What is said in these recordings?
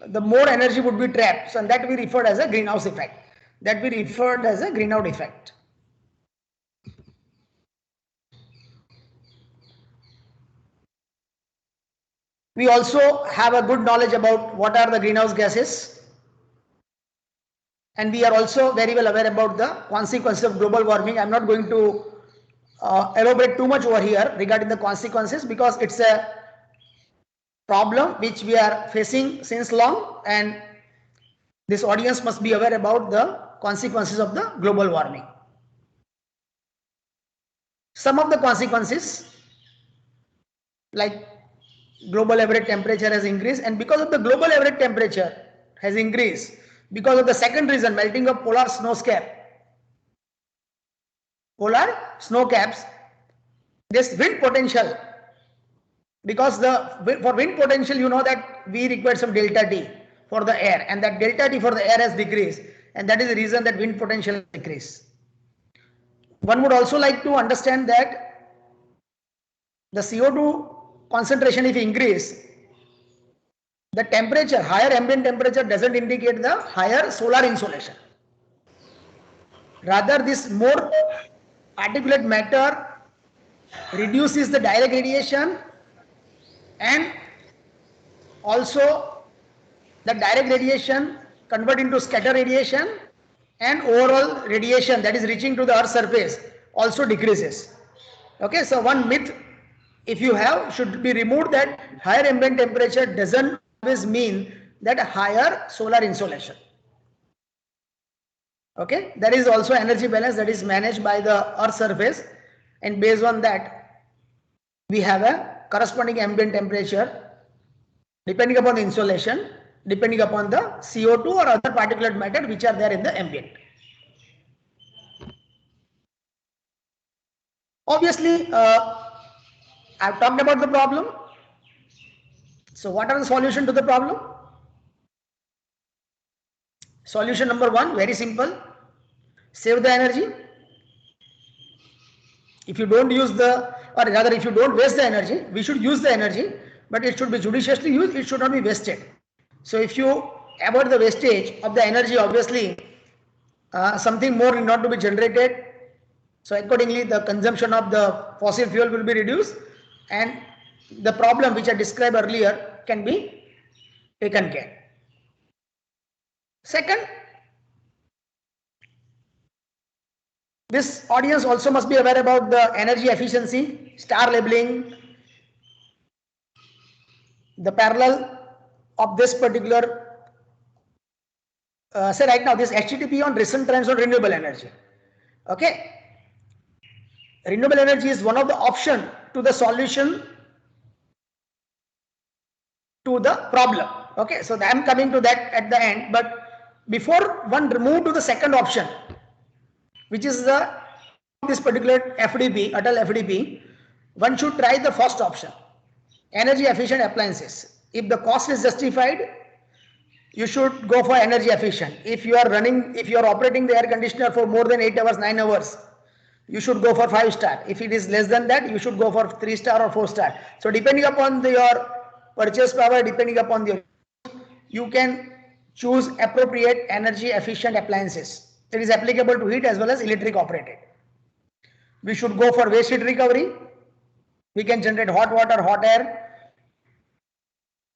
the more energy would be trapped. So, and that we referred as a greenhouse effect. That we referred as a greenhouse effect. We also have a good knowledge about what are the greenhouse gases, and we are also very well aware about the consequences of global warming. I am not going to elaborate too much over here regarding the consequences, because it's a problem which we are facing since long, and this audience must be aware about the consequences of the global warming. Some of the consequences, like global average temperature has increased, and because of the global average temperature has increased, because of the second reason, melting of polar snow caps, this wind potential, because for wind potential, you know that we require some delta T for the air, and that delta T for the air has decreased, and that is the reason that wind potential has decreased. One would also like to understand that the CO2 concentration, if increase, the temperature, higher ambient temperature doesn't indicate the higher solar insolation. Rather, this more particulate matter reduces the direct radiation, and also the direct radiation convert into scatter radiation, and overall radiation that is reaching to the Earth's surface also decreases. Okay, so one myth, if you have, should be removed, that higher ambient temperature doesn't always mean that higher solar insolation. Okay, there is also energy balance that is managed by the Earth's surface, and based on that we have a corresponding ambient temperature depending upon the insolation, depending upon the CO2 or other particulate matter which are there in the ambient. Obviously, I've talked about the problem. So what are the solution to the problem? Solution number one, very simple: save the energy. If you don't use the, or rather if you don't waste the energy, we should use the energy, but it should be judiciously used, it should not be wasted. So if you avoid the wastage of the energy, obviously something more need not to be generated. So accordingly the consumption of the fossil fuel will be reduced, and the problem which I described earlier can be taken care. Second, this audience also must be aware about the energy efficiency, star labeling, the parallel of this particular, say right now this HTTP on recent trends on renewable energy. Okay, renewable energy is one of the option to the solution to the problem. Okay, so I am coming to that at the end, but before one move to the second option, which is this particular FDP, Atal FDP, one should try the first option, energy efficient appliances. If the cost is justified, you should go for energy efficient. If you are operating the air conditioner for more than 8 hours, 9 hours, you should go for 5-star. If it is less than that, you should go for 3-star or 4-star. So depending upon your purchase power, depending upon you can choose appropriate energy efficient appliances. It is applicable to heat as well as electric operated. We should go for waste heat recovery. We can generate hot water, hot air.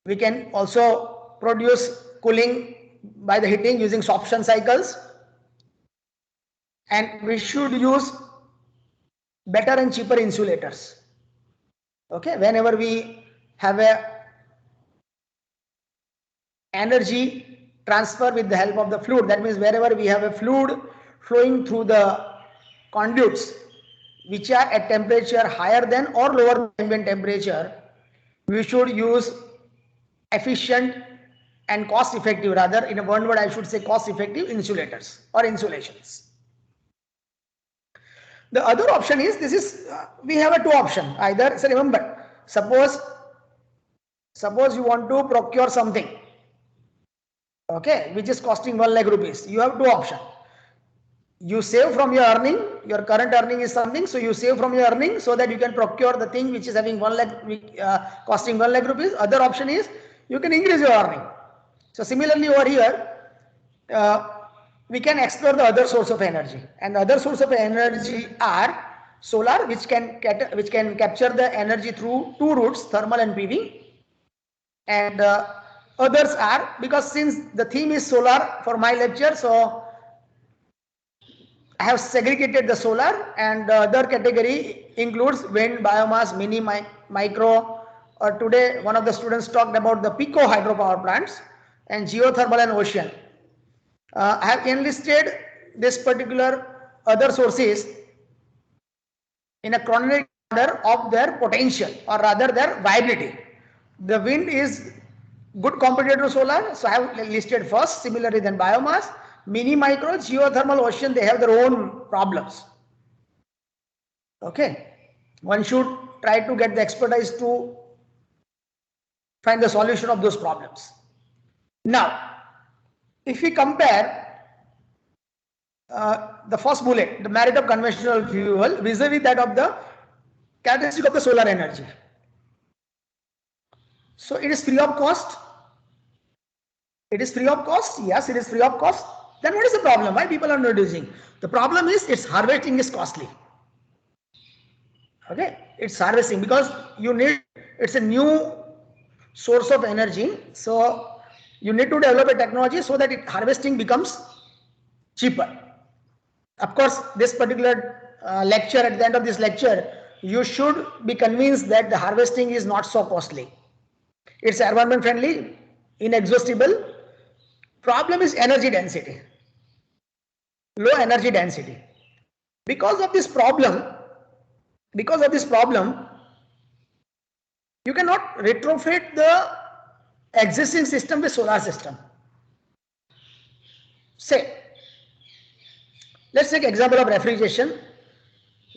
We can also produce cooling by the heating using sorption cycles. And we should use better and cheaper insulators. Okay, whenever we have a energy transfer with the help of the fluid, that means wherever we have a fluid flowing through the conduits which are at temperature higher than or lower than ambient temperature, we should use efficient and cost effective, rather in a one word I should say cost effective insulators or insulations. The other option is, we have a two option, either, so remember, suppose you want to procure something, okay, which is costing 1 lakh rupees. You have two options. You save from your earning, your current earning is something, so you save from your earning so that you can procure the thing which is having 1 lakh, costing 1 lakh rupees. Other option is you can increase your earning. So similarly over here, we can explore the other source of energy, and the other source of energy are solar, which can capture the energy through two routes, thermal and PV, and others are, because since the theme is solar for my lecture, so I have segregated the solar, and the other category includes wind, biomass, mini, micro, or today one of the students talked about the pico hydropower plants, and geothermal and ocean. I have enlisted this particular other sources in a chronological order of their potential, or rather their viability. The wind is good competitor to solar, so I have listed first. Similarly, then biomass, mini, micro, geothermal, ocean, they have their own problems. Okay, one should try to get the expertise to find the solution of those problems. Now, if we compare the first bullet, the merit of conventional fuel vis-a-vis that of the characteristic of the solar energy. So it is free of cost. It is free of cost. Yes, it is free of cost. Then what is the problem? Why people are not using? The problem is its harvesting is costly. Okay, it's harvesting because you need, it's a new source of energy. So you need to develop a technology so that harvesting becomes cheaper. Of course, this particular lecture, at the end of this lecture, you should be convinced that the harvesting is not so costly. It's environment friendly, inexhaustible. Problem is energy density, low energy density. Because of this problem, you cannot retrofit the existing system with solar system. Say, let's take example of refrigeration.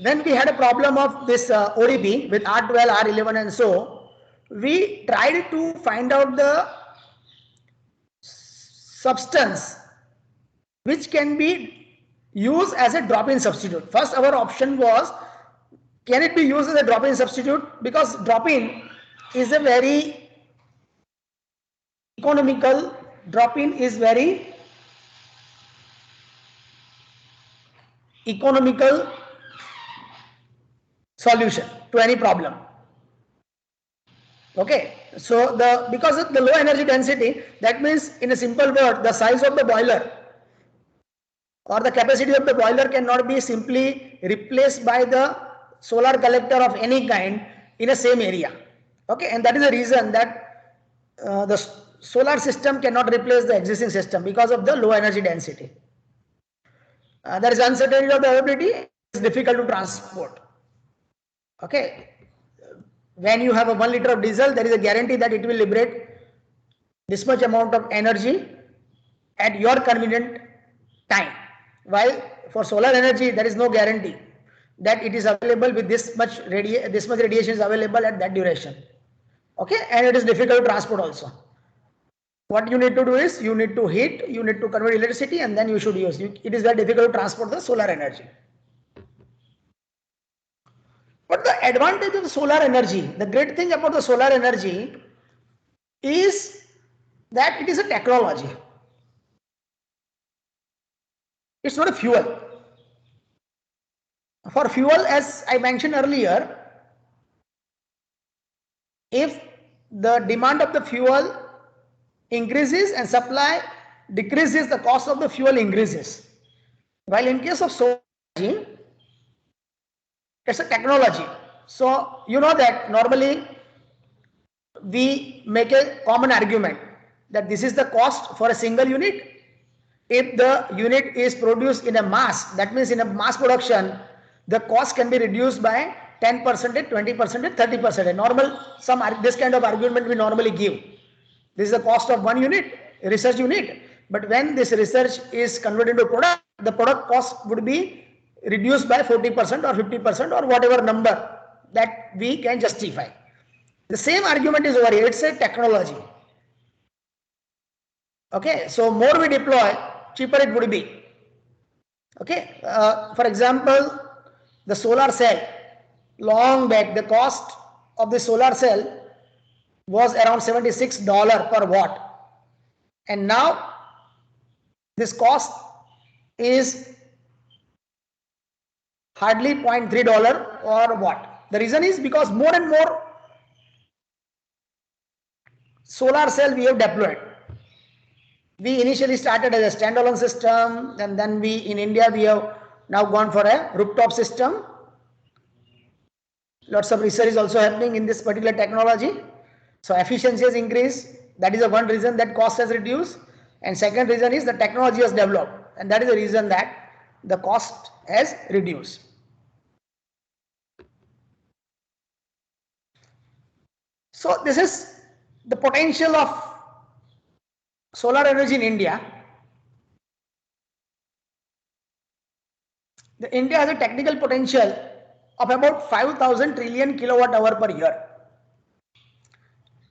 When we had a problem of this ODP with R12, R11 and so, we tried to find out the substance which can be used as a drop-in substitute. First, our option was, can it be used as a drop-in substitute? Because drop-in is a very economical, drop-in is very economical solution to any problem. Okay, so because of the low energy density, that means in a simple word, the size of the boiler or the capacity of the boiler cannot be simply replaced by the solar collector of any kind in a same area. Okay, and that is the reason that the solar system cannot replace the existing system because of the low energy density. There is uncertainty of the availability, it's difficult to transport. Okay, when you have a 1 liter of diesel, there is a guarantee that it will liberate this much amount of energy at your convenient time. While for solar energy, there is no guarantee that it is available with this much radiation is available at that duration. Okay, and it is difficult to transport also. What you need to do is, you need to heat, you need to convert electricity, and then you should use. It is very difficult to transport the solar energy. But the advantage of the solar energy, the great thing about the solar energy is that it is a technology. It's not a fuel. For fuel, as I mentioned earlier, if the demand of the fuel increases and supply decreases, the cost of the fuel increases. While in case of solar energy, it's a technology. So you know that normally we make a common argument that this is the cost for a single unit. If the unit is produced in a mass, that means in a mass production, the cost can be reduced by 10%, 20%, 30%. Normal, this kind of argument we normally give. This is the cost of one unit, research unit. But when this research is converted into product, the product cost would be reduced by 40% or 50% or whatever number that we can justify. The same argument is over here. It's a technology. Okay, so more we deploy, cheaper it would be. Okay, for example, the solar cell, long back, the cost of the solar cell was around $76 per watt. And now this cost is hardly $0.3 or what. The reason is because more and more solar cell we have deployed. We initially started as a standalone system, and then we in India we have now gone for a rooftop system. Lots of research is also happening in this particular technology. So efficiency has increased. That is the one reason that cost has reduced. And second reason is the technology has developed. And that is the reason that the cost has reduced. So this is the potential of solar energy in India. The India has a technical potential of about 5,000 trillion kilowatt hour per year.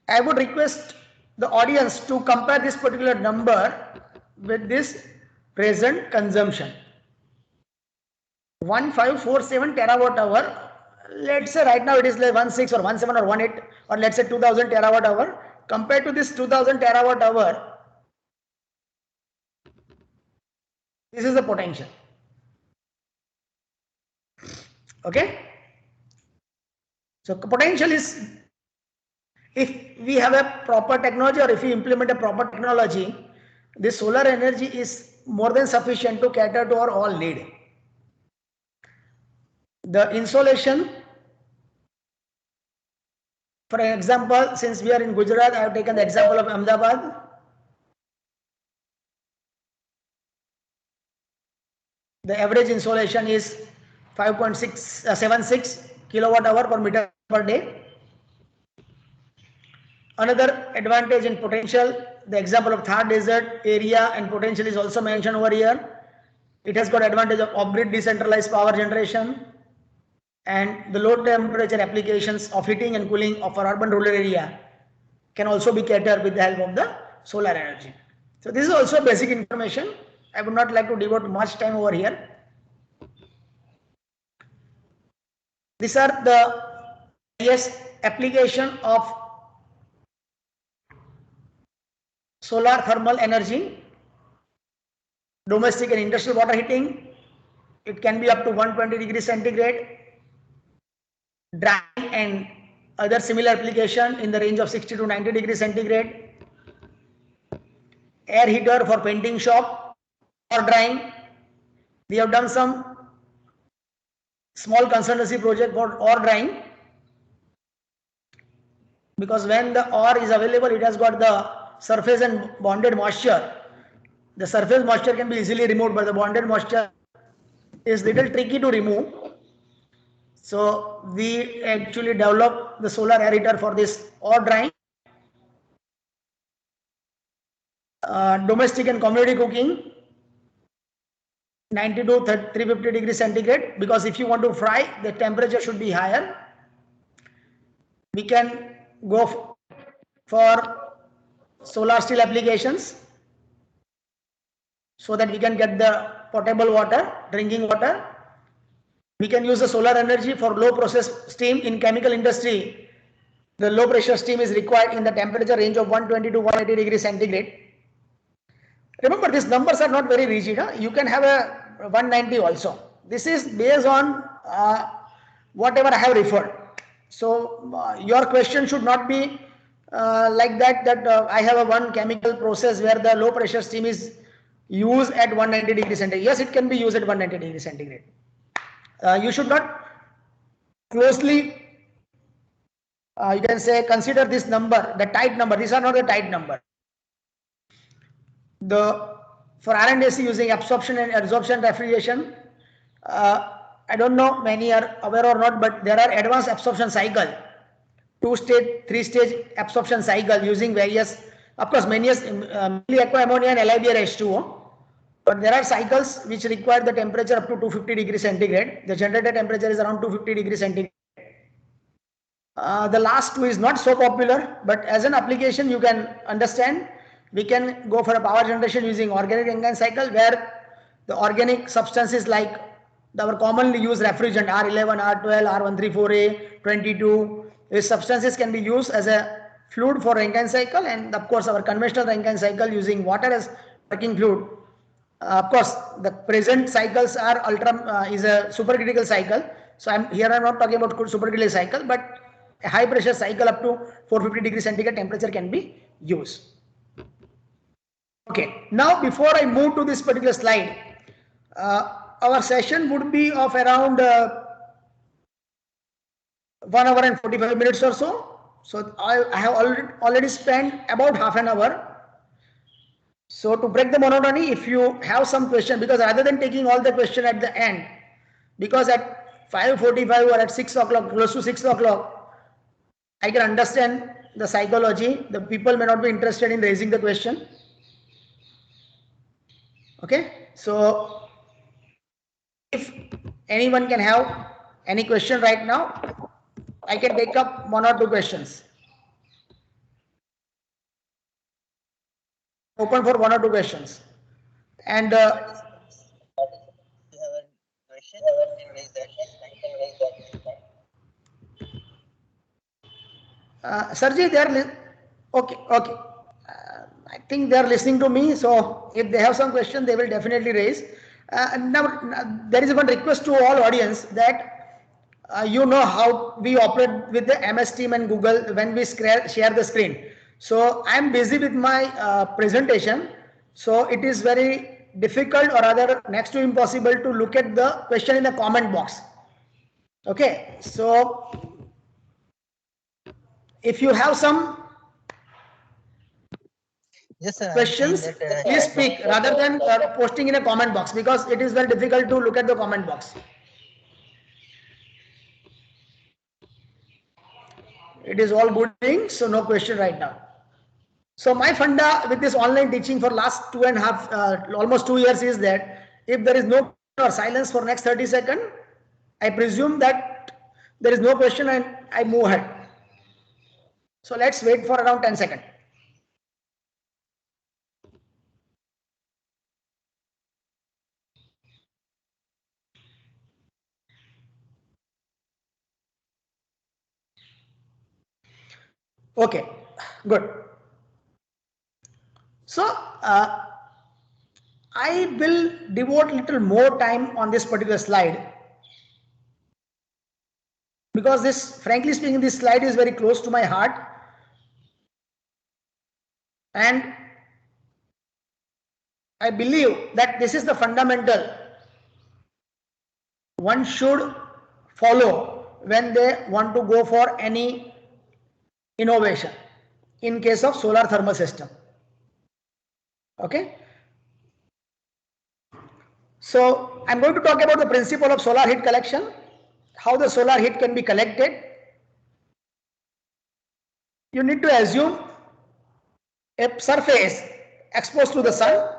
I would request the audience to compare this particular number with this present consumption. 1547 terawatt hour. Let's say right now it is like 16 or 17 or 18, or let's say 2000 terawatt hour. Compared to this 2000 terawatt hour, this is the potential. Okay. So potential is, if we have a proper technology or if we implement a proper technology, this solar energy is more than sufficient to cater to our all need. The insolation, for example, since we are in Gujarat, I have taken the example of Ahmedabad. The average insolation is 5.76 kilowatt hour per meter per day. Another advantage in potential, the example of Thar desert area and potential is also mentioned over here. It has got advantage of off-grid decentralized power generation and the low temperature applications of heating and cooling of our urban rural area can also be catered with the help of the solar energy. So this is also basic information. I would not like to devote much time over here. These are the various application of solar thermal energy. Domestic and industrial water heating, it can be up to 120 degrees centigrade. Drying and other similar application in the range of 60 to 90 degrees centigrade. Air heater for painting shop or drying. We have done some small consultancy project for ore drying, because when the ore is available, it has got the surface and bonded moisture. The surface moisture can be easily removed, but the bonded moisture is little tricky to remove. So we actually develop the solar air heater for this ore drying. Domestic and community cooking, 90 to 350 degrees centigrade, because if you want to fry, the temperature should be higher. We can go for solar steel applications so that we can get the potable water, drinking water. We can use the solar energy for low process steam in chemical industry. The low pressure steam is required in the temperature range of 120 to 180 degrees centigrade. Remember, these numbers are not very rigid. Huh? You can have a 190 also. This is based on whatever I have referred. So your question should not be like that I have a one chemical process where the low pressure steam is used at 190 degrees centigrade. Yes, it can be used at 190 degrees centigrade. You should not closely, you can say, consider this number, the tight number. These are not the tight number. For R&AC using absorption and absorption refrigeration, I don't know many are aware or not, but there are advanced absorption cycle, 2-stage, 3-stage absorption cycle using various, of course, mainly aqua ammonia and LiBr H2O. But there are cycles which require the temperature up to 250 degrees centigrade. The generator temperature is around 250 degrees centigrade. The last two is not so popular, but as an application you can understand. We can go for a power generation using organic Rankine cycle, where the organic substances like our commonly used refrigerant R11, R12, R134A, 22, these substances can be used as a fluid for Rankine cycle, and of course our conventional Rankine cycle using water as working fluid. Of course, the present cycles are is a supercritical cycle. So I'm not talking about supercritical cycle, but a high pressure cycle up to 450 degrees centigrade temperature can be used. Okay, now before I move to this particular slide, our session would be of around 1 hour and 45 minutes or so. So I have already spent about half an hour. So to break the monotony, if you have some question, because rather than taking all the question at the end, because at 5:45 or at 6 o'clock, close to 6 o'clock, I can understand the psychology. The people may not be interested in raising the question. Okay, so if anyone can have any question right now, I can take up 1 or 2 questions. Open for 1 or 2 questions. And Sarji, they are okay. Okay. I think they are listening to me. So if they have some question, they will definitely raise. Now there is one request to all audience that you know how we operate with the MS Team and Google when we share the screen. So I am busy with my presentation. So it is very difficult, or rather next to impossible, to look at the question in the comment box. Okay. So if you have some questions, please speak rather than posting in a comment box, because it is very difficult to look at the comment box. It is all good things, so no question right now. So my funda with this online teaching for last 2.5, almost 2 years is that if there is no or silence for next 30 seconds, I presume that there is no question and I move ahead. So let's wait for around 10 seconds. Okay, good. So I will devote little more time on this particular slide, because this, frankly speaking, this slide is very close to my heart, and I believe that this is the fundamental one should follow when they want to go for any innovation in case of solar thermal system. Okay. So I'm going to talk about the principle of solar heat collection, how the solar heat can be collected. You need to assume a surface exposed to the sun.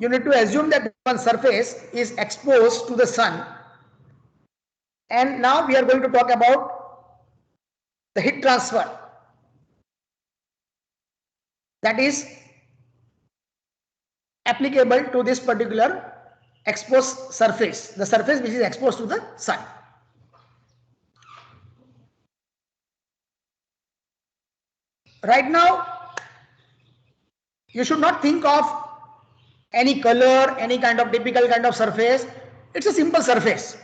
You need to assume that one surface is exposed to the sun. And now we are going to talk about the heat transfer, that is applicable to this particular exposed surface, the surface which is exposed to the sun. Right now, you should not think of any color, any kind of typical kind of surface. It's a simple surface.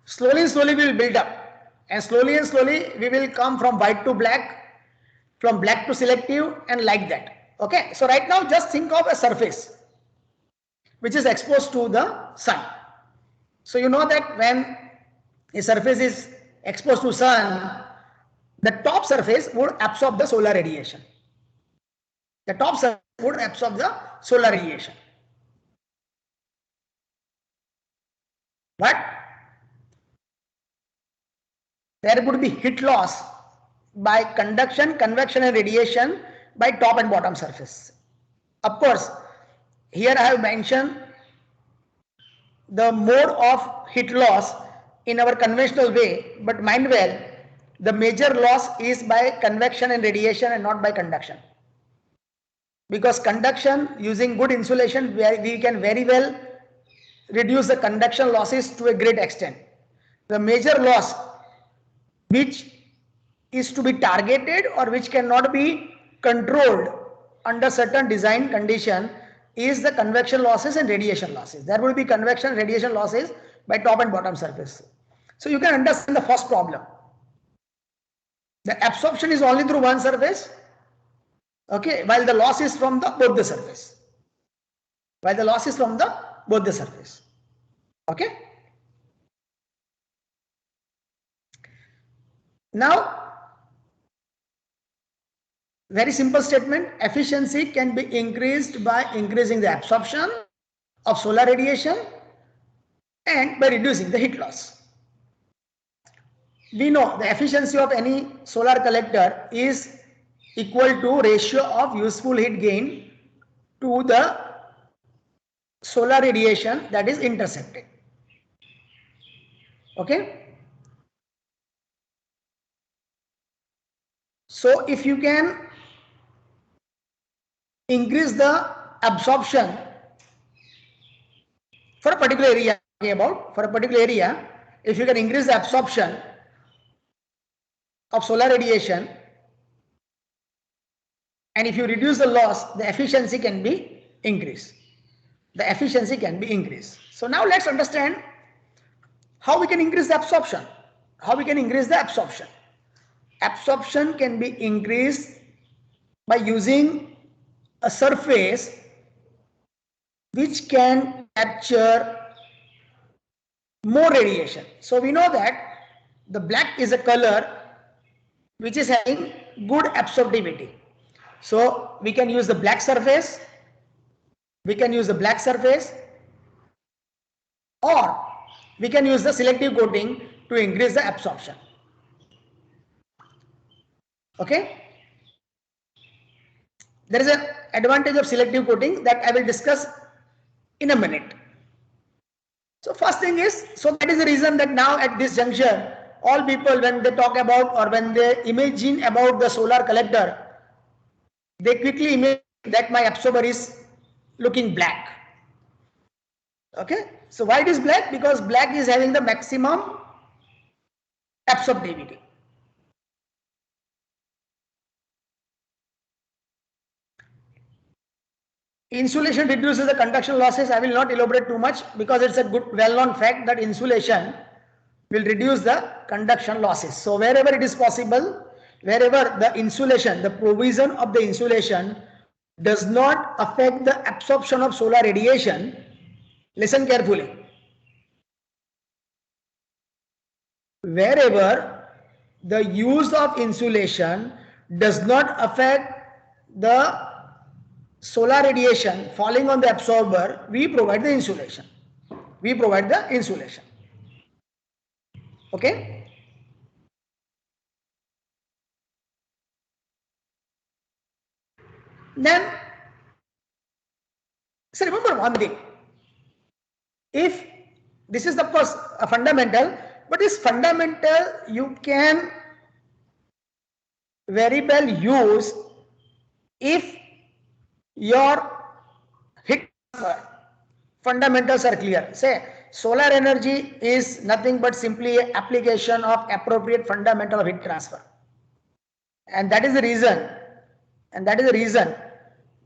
Slowly and slowly we will build up, and slowly we will come from white to black, from black to selective, and like that. Okay, so right now just think of a surface which is exposed to the sun. So you know that when a surface is exposed to sun, the top surface would absorb the solar radiation. The top surface would absorb the solar radiation. But there would be heat loss by conduction, convection, and radiation by top and bottom surface. Of course, here I have mentioned the mode of heat loss in our conventional way, but mind well, the major loss is by convection and radiation and not by conduction. Because conduction, using good insulation, we can very well reduce the conduction losses to a great extent. The major loss which is to be targeted or which cannot be controlled under certain design condition is the convection losses and radiation losses. There will be convection and radiation losses by top and bottom surface. So you can understand the first problem. The absorption is only through one surface, okay, while the loss is from the both the surface. While the loss is from the both the surface. Okay. Now, very simple statement, efficiency can be increased by increasing the absorption of solar radiation and by reducing the heat loss. We know the efficiency of any solar collector is equal to ratio of useful heat gain to the solar radiation that is intercepted. Okay. So if you can increase the absorption for a particular area, if you can increase the absorption of solar radiation and if you reduce the loss, the efficiency can be increased. The efficiency can be increased. So now let's understand how we can increase the absorption. How we can increase the absorption. Absorption can be increased by using a surface which can capture more radiation. So we know that the black is a color which is having good absorptivity. So we can use the black surface, or we can use the selective coating to increase the absorption. Okay. There is an advantage of selective coating that I will discuss in a minute. So first thing is, so that is the reason that now at this juncture, all people when they talk about or when they imagine about the solar collector, they quickly imagine that my absorber is looking black. Okay. So why it is black? Because black is having the maximum absorptivity. Insulation reduces the conduction losses. I will not elaborate too much because it's a good well-known fact that insulation will reduce the conduction losses. So wherever it is possible, wherever the insulation, the provision of the insulation does not affect the absorption of solar radiation, listen carefully. Wherever the use of insulation does not affect the solar radiation falling on the absorber, we provide the insulation. Okay. Then, so remember one thing. If this is the first fundamental, but this fundamental you can very well use if your heat transfer fundamentals are clear. Say solar energy is nothing but simply an application of appropriate fundamental of heat transfer, and that is the reason.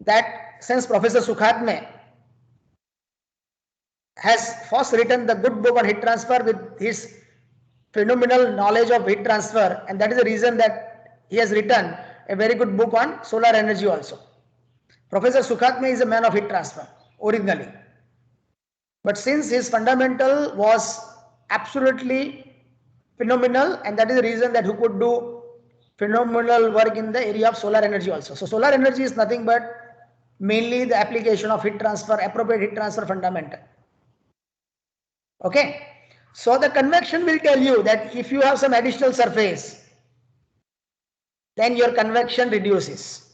That since Professor Sukhatme has first written the good book on heat transfer with his phenomenal knowledge of heat transfer, and that is the reason that he has written a very good book on solar energy also. Professor Sukhatme is a man of heat transfer originally, but since his fundamental was absolutely phenomenal, and that is the reason that he could do phenomenal work in the area of solar energy also. So solar energy is nothing but mainly the application of heat transfer, appropriate heat transfer fundamental. Okay. So the convection will tell you that if you have some additional surface, then your convection reduces.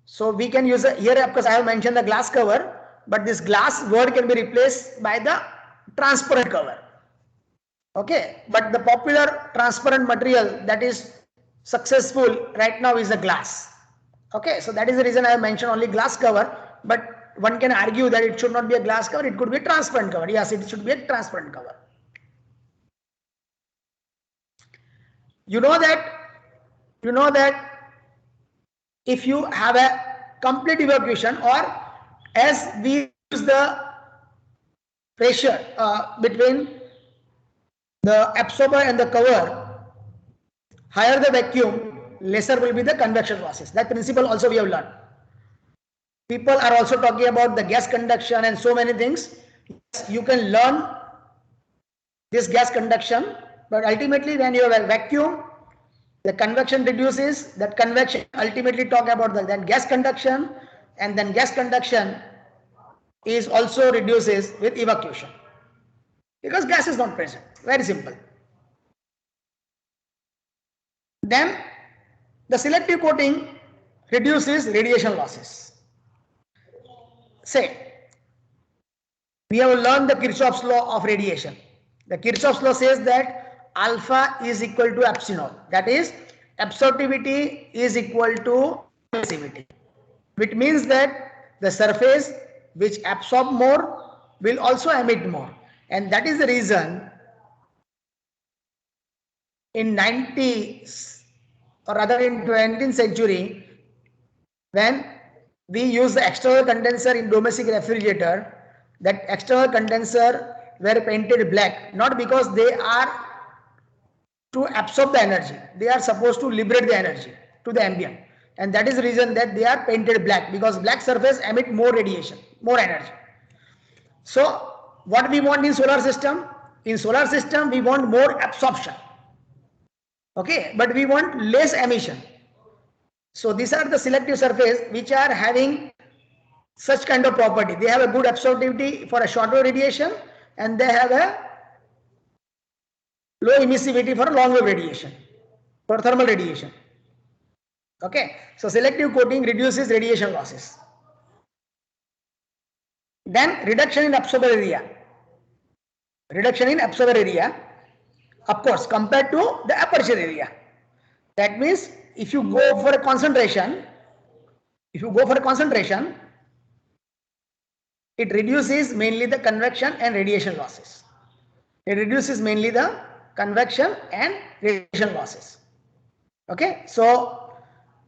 So we can use here, of course I have mentioned the glass cover, but this glass word can be replaced by the transparent cover. Okay. But the popular transparent material that is successful right now is the glass. Okay. So that is the reason I have mentioned only glass cover, but one can argue that it should not be a glass cover, it could be a transparent cover. Yes, it should be a transparent cover. You know that you know that if you have a complete evacuation, or as we use the pressure between the absorber and the cover, higher the vacuum, lesser will be the convection losses. That principle also we have learned. People are also talking about the gas conduction and so many things. Yes, you can learn this gas conduction, but ultimately when you have a vacuum, the convection reduces. That convection ultimately talk about the gas conduction, and then gas conduction is also reduces with evacuation because gas is not present. Very simple. Then the selective coating reduces radiation losses. Say, we have learned the Kirchhoff's law of radiation. The Kirchhoff's law says that alpha is equal to epsilon. That is, absorptivity is equal to emissivity, which means that the surface which absorb more will also emit more. And that is the reason in 90s, or rather in 20th century, when we use the external condenser in domestic refrigerator, that external condenser were painted black, not because they are to absorb the energy, they are supposed to liberate the energy to the ambient, and that is the reason that they are painted black, because black surface emit more radiation, more energy. So what we want in solar system? In solar system we want more absorption, okay, but we want less emission. So these are the selective surface which are having such kind of property. They have a good absorptivity for a shorter radiation, and they have a low emissivity for long wave radiation, for thermal radiation. Okay, so selective coating reduces radiation losses. Then reduction in absorber area. Reduction in absorber area, of course, compared to the aperture area. That means if you go for a concentration, it reduces mainly the convection and radiation losses. It reduces mainly the convection and radiation losses. Okay, so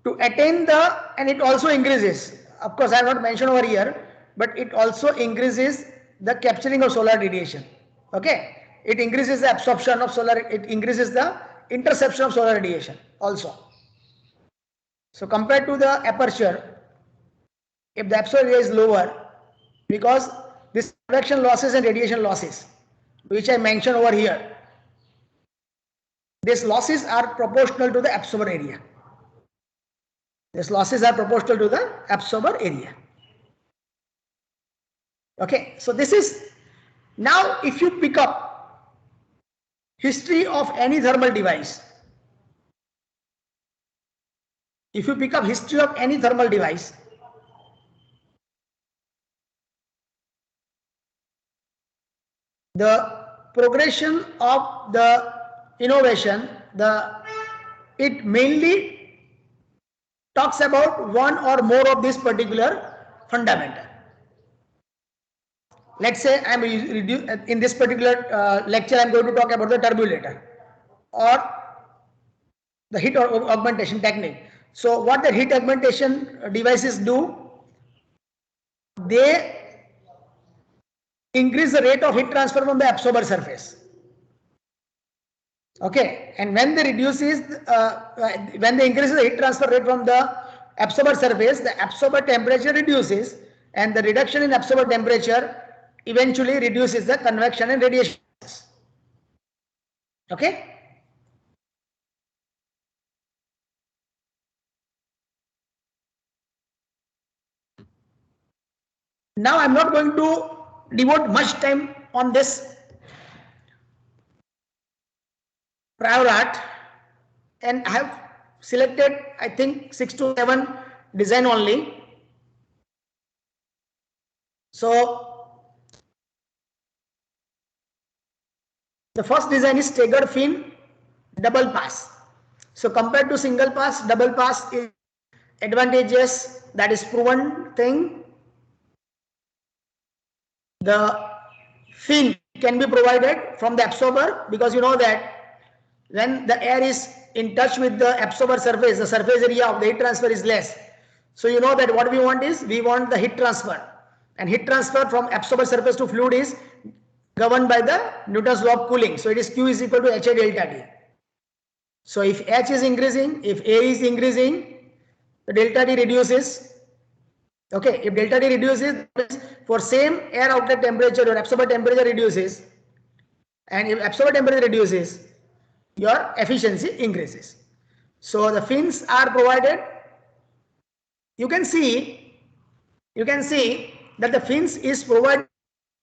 to attain the, and it also increases, of course I have not mentioned over here, but it also increases the capturing of solar radiation. Okay, it increases the absorption of solar, it increases the interception of solar radiation also. So compared to the aperture, if the absorber area is lower, because this convection losses and radiation losses which I mentioned over here, these losses are proportional to the absorber area. These losses are proportional to the absorber area. Okay, so this is, now if you pick up history of any thermal device, if you pick up history of any thermal device, the progression of the innovation, it mainly talks about one or more of this particular fundamental. Let's say I am in this particular lecture I am going to talk about the turbulator or the heat augmentation technique. So what the heat augmentation devices do, they increase the rate of heat transfer from the absorber surface. Okay, and when they increase the heat transfer rate from the absorber surface, the absorber temperature reduces, and the reduction in absorber temperature eventually reduces the convection and radiation. Okay. Now I am not going to devote much time on this prior art, and I have selected I think 6 to 7 design only. So the first design is staggered fin double pass. So compared to single pass, double pass is advantageous, that is proven thing. The fin can be provided from the absorber, because you know that when the air is in touch with the absorber surface, the surface area of the heat transfer is less. So you know that what we want is, we want the heat transfer, and heat transfer from absorber surface to fluid is governed by the Newton's law of cooling. So it is Q is equal to HA delta T. So if H is increasing, if A is increasing, the delta T reduces. Okay, if delta T reduces, for same air outlet temperature, your absorber temperature reduces, and if absorber temperature reduces, your efficiency increases. So the fins are provided. You can see that the fins is provided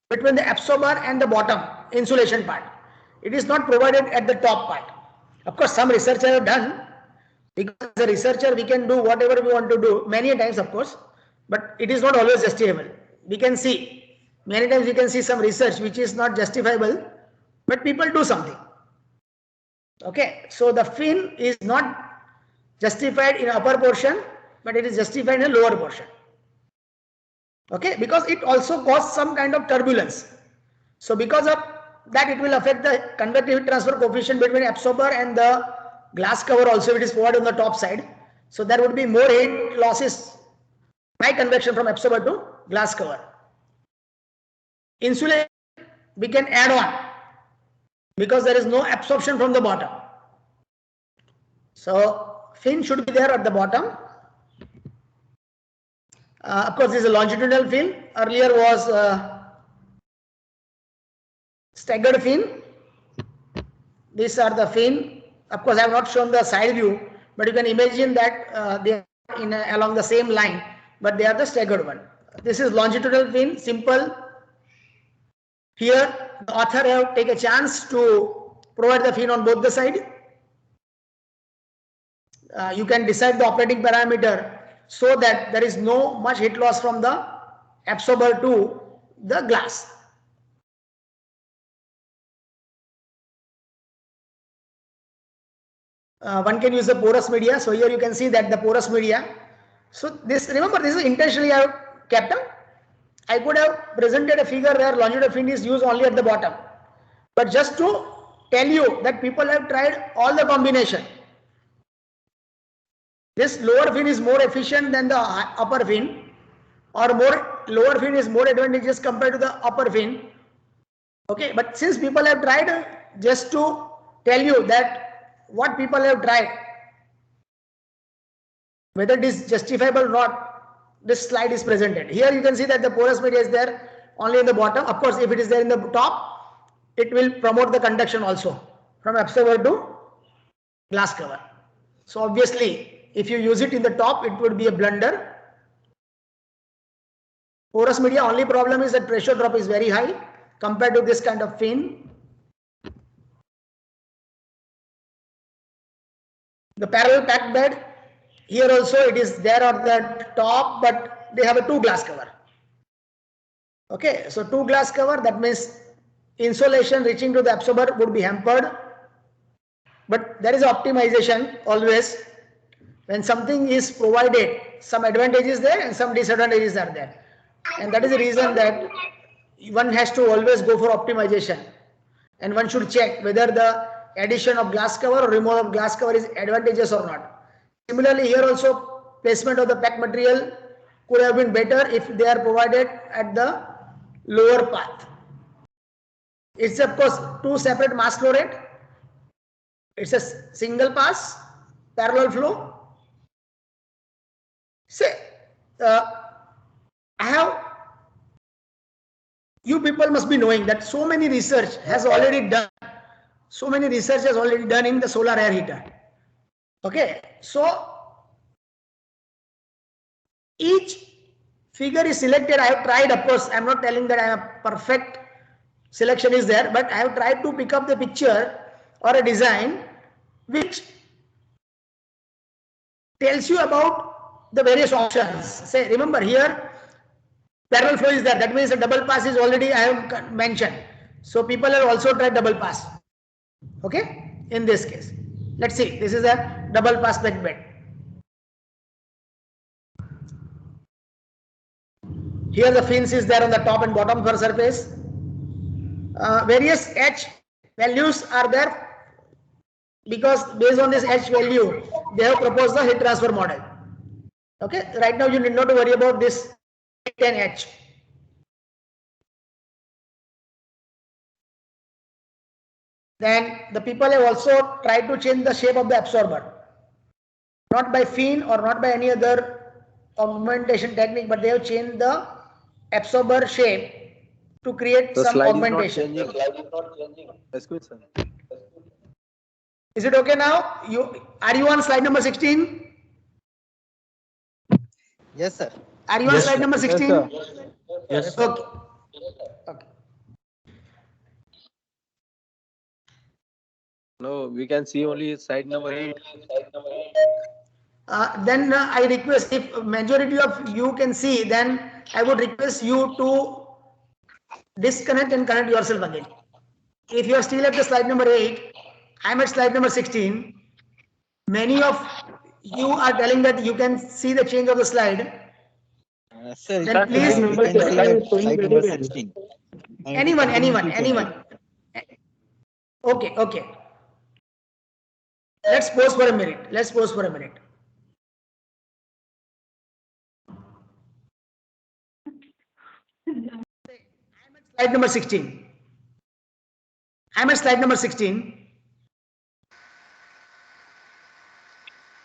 between the absorber and the bottom insulation part. It is not provided at the top part. Of course, some researchers have done, because as a researcher we can do whatever we want to do many times, of course, but it is not always justifiable. We can see many times, we can see some research which is not justifiable, but people do something. Okay, so the fin is not justified in upper portion, but it is justified in a lower portion. Okay, because it also causes some kind of turbulence. So because of that, it will affect the convective heat transfer coefficient between absorber and the glass cover also, it is provided on the top side. So there would be more heat losses by convection from absorber to glass cover. Insulation we can add on, because there is no absorption from the bottom. So fin should be there at the bottom. Of course, this is a longitudinal fin. Earlier was staggered fin. These are the fin. Of course, I have not shown the side view, but you can imagine that they are along the same line, but they are the staggered one. This is longitudinal fin, simple. Here, the author have take a chance to provide the fin on both the side. You can decide the operating parameter so that there is no much heat loss from the absorber to the glass. One can use the porous media. So here you can see that the porous media. So this, remember, this is intentionally I have kept. I could have presented a figure where longitudinal fin is used only at the bottom, but just to tell you that people have tried all the combination. This lower fin is more efficient than the upper fin, or lower fin is more advantageous compared to the upper fin. Okay, but since people have tried, just to tell you that what people have tried, whether it is justifiable or not, this slide is presented. Here you can see that the porous media is there only in the bottom. Of course, if it is there in the top, it will promote the conduction also from absorber to glass cover. So obviously, if you use it in the top, it would be a blunder. Porous media, only problem is that pressure drop is very high compared to this kind of fin. The parallel packed bed, here also it is there on the top, but they have a 2 glass cover. Okay, so 2 glass cover, that means insulation reaching to the absorber would be hampered. But there is optimization always. When something is provided, some advantages there and some disadvantages are there. And that is the reason that one has to always go for optimization. And one should check whether the addition of glass cover or removal of glass cover is advantageous or not. Similarly, here also placement of the pack material could have been better if they are provided at the lower path. It's of course 2 separate mass flow rate. It's a single pass, parallel flow. Say, you people must be knowing that so many research has already done. So many research has already done in the solar air heater. Okay, so each figure is selected. I have tried, of course, I am not telling that I am perfect selection is there, but I have tried to pick up the picture or a design which tells you about the various options. Say, remember here, parallel flow is there. That means a double pass is already I have mentioned. So people have also tried double pass. Okay, in this case, let's see. This is a double pass packed bed. Here the fins is there on the top and bottom per surface. Various H values are there because based on this H value, they have proposed the heat transfer model. Okay, right now you need not to worry about this H and H. Then the people have also tried to change the shape of the absorber, not by Fin or not by any other augmentation technique, but they have changed the absorber shape to create some augmentation. The slide is not changing. Excuse me. Is it okay now? Are you on slide number 16? Yes, sir. Are you on slide number 16? Yes, Okay. Okay. No, we can see only side number 8. Then I request, if majority of you can see, then I would request you to disconnect and connect yourself again. If you are still at the slide number 8, I am at slide number 16. Many of you are telling that you can see the change of the slide. Sir, Then please, we can see at slide number 16. anyone. Okay. Let's pause for a minute. Slide number 16. I'm at slide number 16.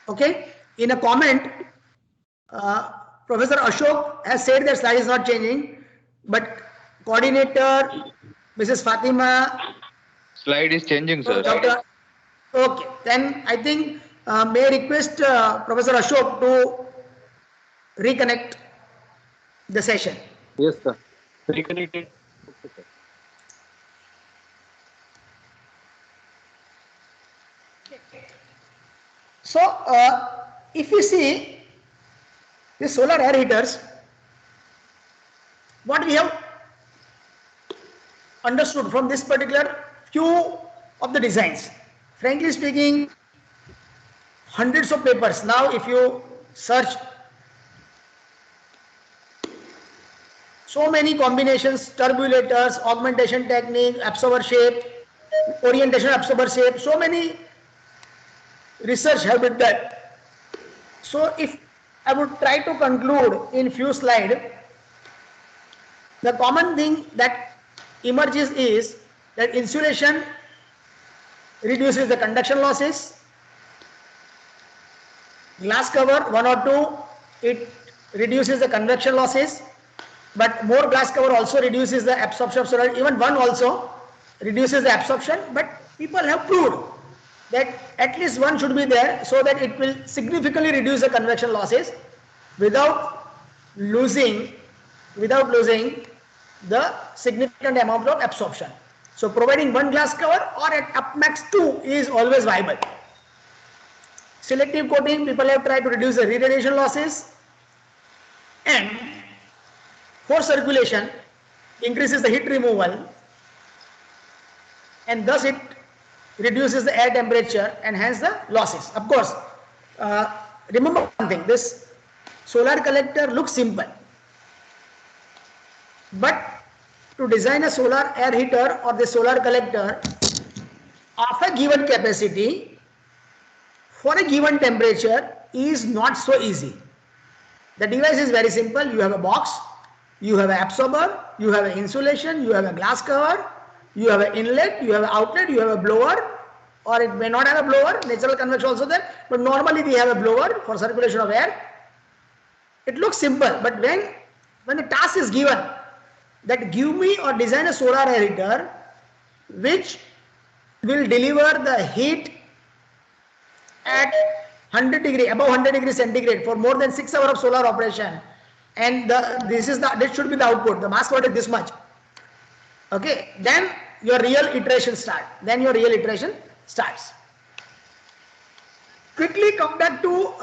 Okay. In a comment, Professor Ashok has said that slide is not changing, but coordinator, Mrs. Fatima. Slide is changing, sir. Dr. Okay. Then I think may I request Professor Ashok to reconnect the session. Yes, sir. Reconnected. Okay, sir. So, if you see the solar air heaters, what we have understood from this particular few of the designs, frankly speaking, hundreds of papers. Now, if you search, so many combinations, turbulators, augmentation technique, absorber shape, orientation absorber shape, so many research have been done. So if I would try to conclude in few slides, the common thing that emerges is that insulation reduces the conduction losses, glass cover 1 or 2, it reduces the convection losses, but more glass cover also reduces the absorption of solar, even 1 also reduces the absorption, but people have proved that at least 1 should be there so that it will significantly reduce the convection losses without losing the significant amount of absorption. So providing 1 glass cover or at up max 2 is always viable. Selective coating, people have tried to reduce the radiation losses, and forced circulation increases the heat removal, and thus it reduces the air temperature and hence the losses. Of course, remember one thing, this solar collector looks simple, but to design a solar air heater or the solar collector of a given capacity for a given temperature is not so easy. The device is very simple. You have a box, you have an absorber, you have an insulation, you have a glass cover, you have an inlet, you have an outlet, you have a blower, or it may not have a blower, natural convection also there, but normally we have a blower for circulation of air. It looks simple, but when the task is given that give me or design a solar air heater which will deliver the heat at 100 degree, above 100 degree centigrade for more than 6 hours of solar operation, and this should be the output, the mass watt is this much. Okay, then your real iteration starts. Quickly come to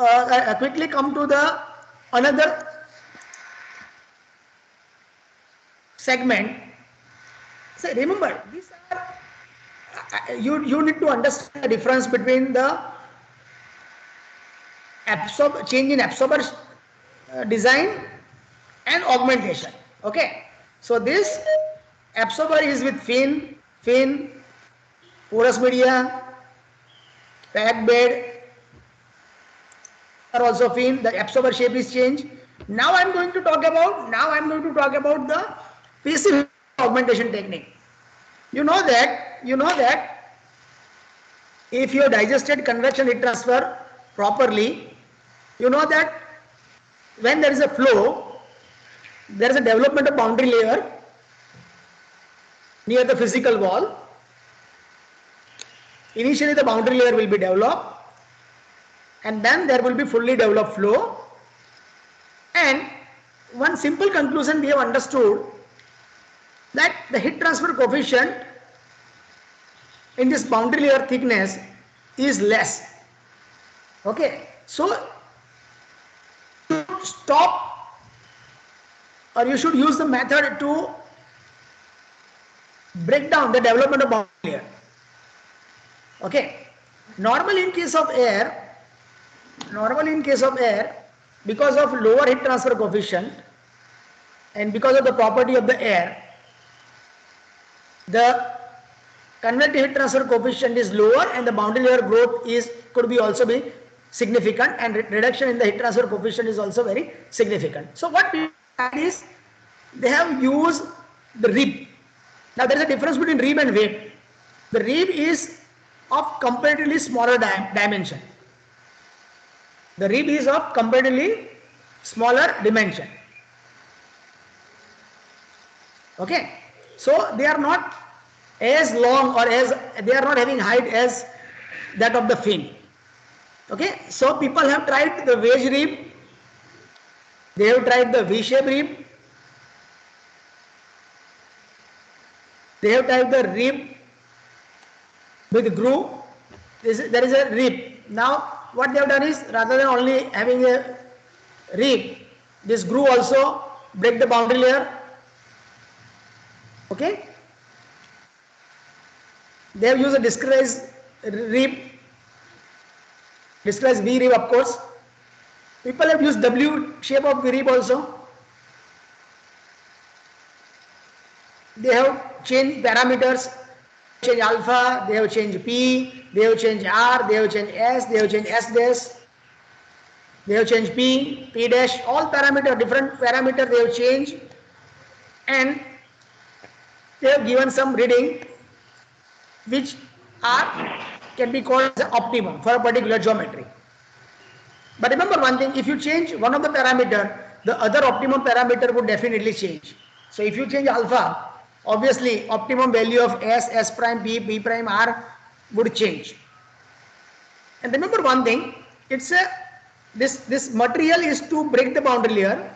the another segment. So remember, these are you need to understand the difference between the change in absorber design and augmentation. Okay, so this absorber is with fin, porous media, packed bed are also fin, the absorber shape is changed. Now I'm going to talk about the passive augmentation technique. You know that if you digested convection heat transfer properly, you know that when there is a flow, there is a development of boundary layer near the physical wall. Initially the boundary layer will be developed, and then there will be fully developed flow. And one simple conclusion we have understood, that the heat transfer coefficient in this boundary layer thickness is less. Okay, so you should stop, or you should use the method to break down the development of boundary layer. Okay, normally in case of air, because of lower heat transfer coefficient and because of the property of the air, the convective heat transfer coefficient is lower and the boundary layer growth could be also be significant, and reduction in the heat transfer coefficient is also very significant. So what people had is, they have used the rib. Now there is a difference between rib and weight. The rib is of comparatively smaller dimension. The rib is of comparatively smaller dimension. Okay, so they are not as long, or as they are not having height as that of the fin. Okay, so people have tried the wedge rib, they have tried the V-shape rib, they have tried the rib with groove. There is a rib. Now what they have done is, rather than only having a rib, this groove also break the boundary layer. Okay, they have used a discretized rib, discretized V rib of course. People have used W shape of the rib also. They have changed parameters, change alpha, they have changed P, they have changed R, they have changed S, they have changed S dash, they have changed P, P dash, all parameter, different parameter they have changed, and they have given some reading which can be called as optimum for a particular geometry. But remember one thing, if you change one of the parameter, the other optimum parameter would definitely change. So if you change alpha, obviously optimum value of S, S prime, P, P prime, R would change. And remember one thing, this material is to break the boundary layer.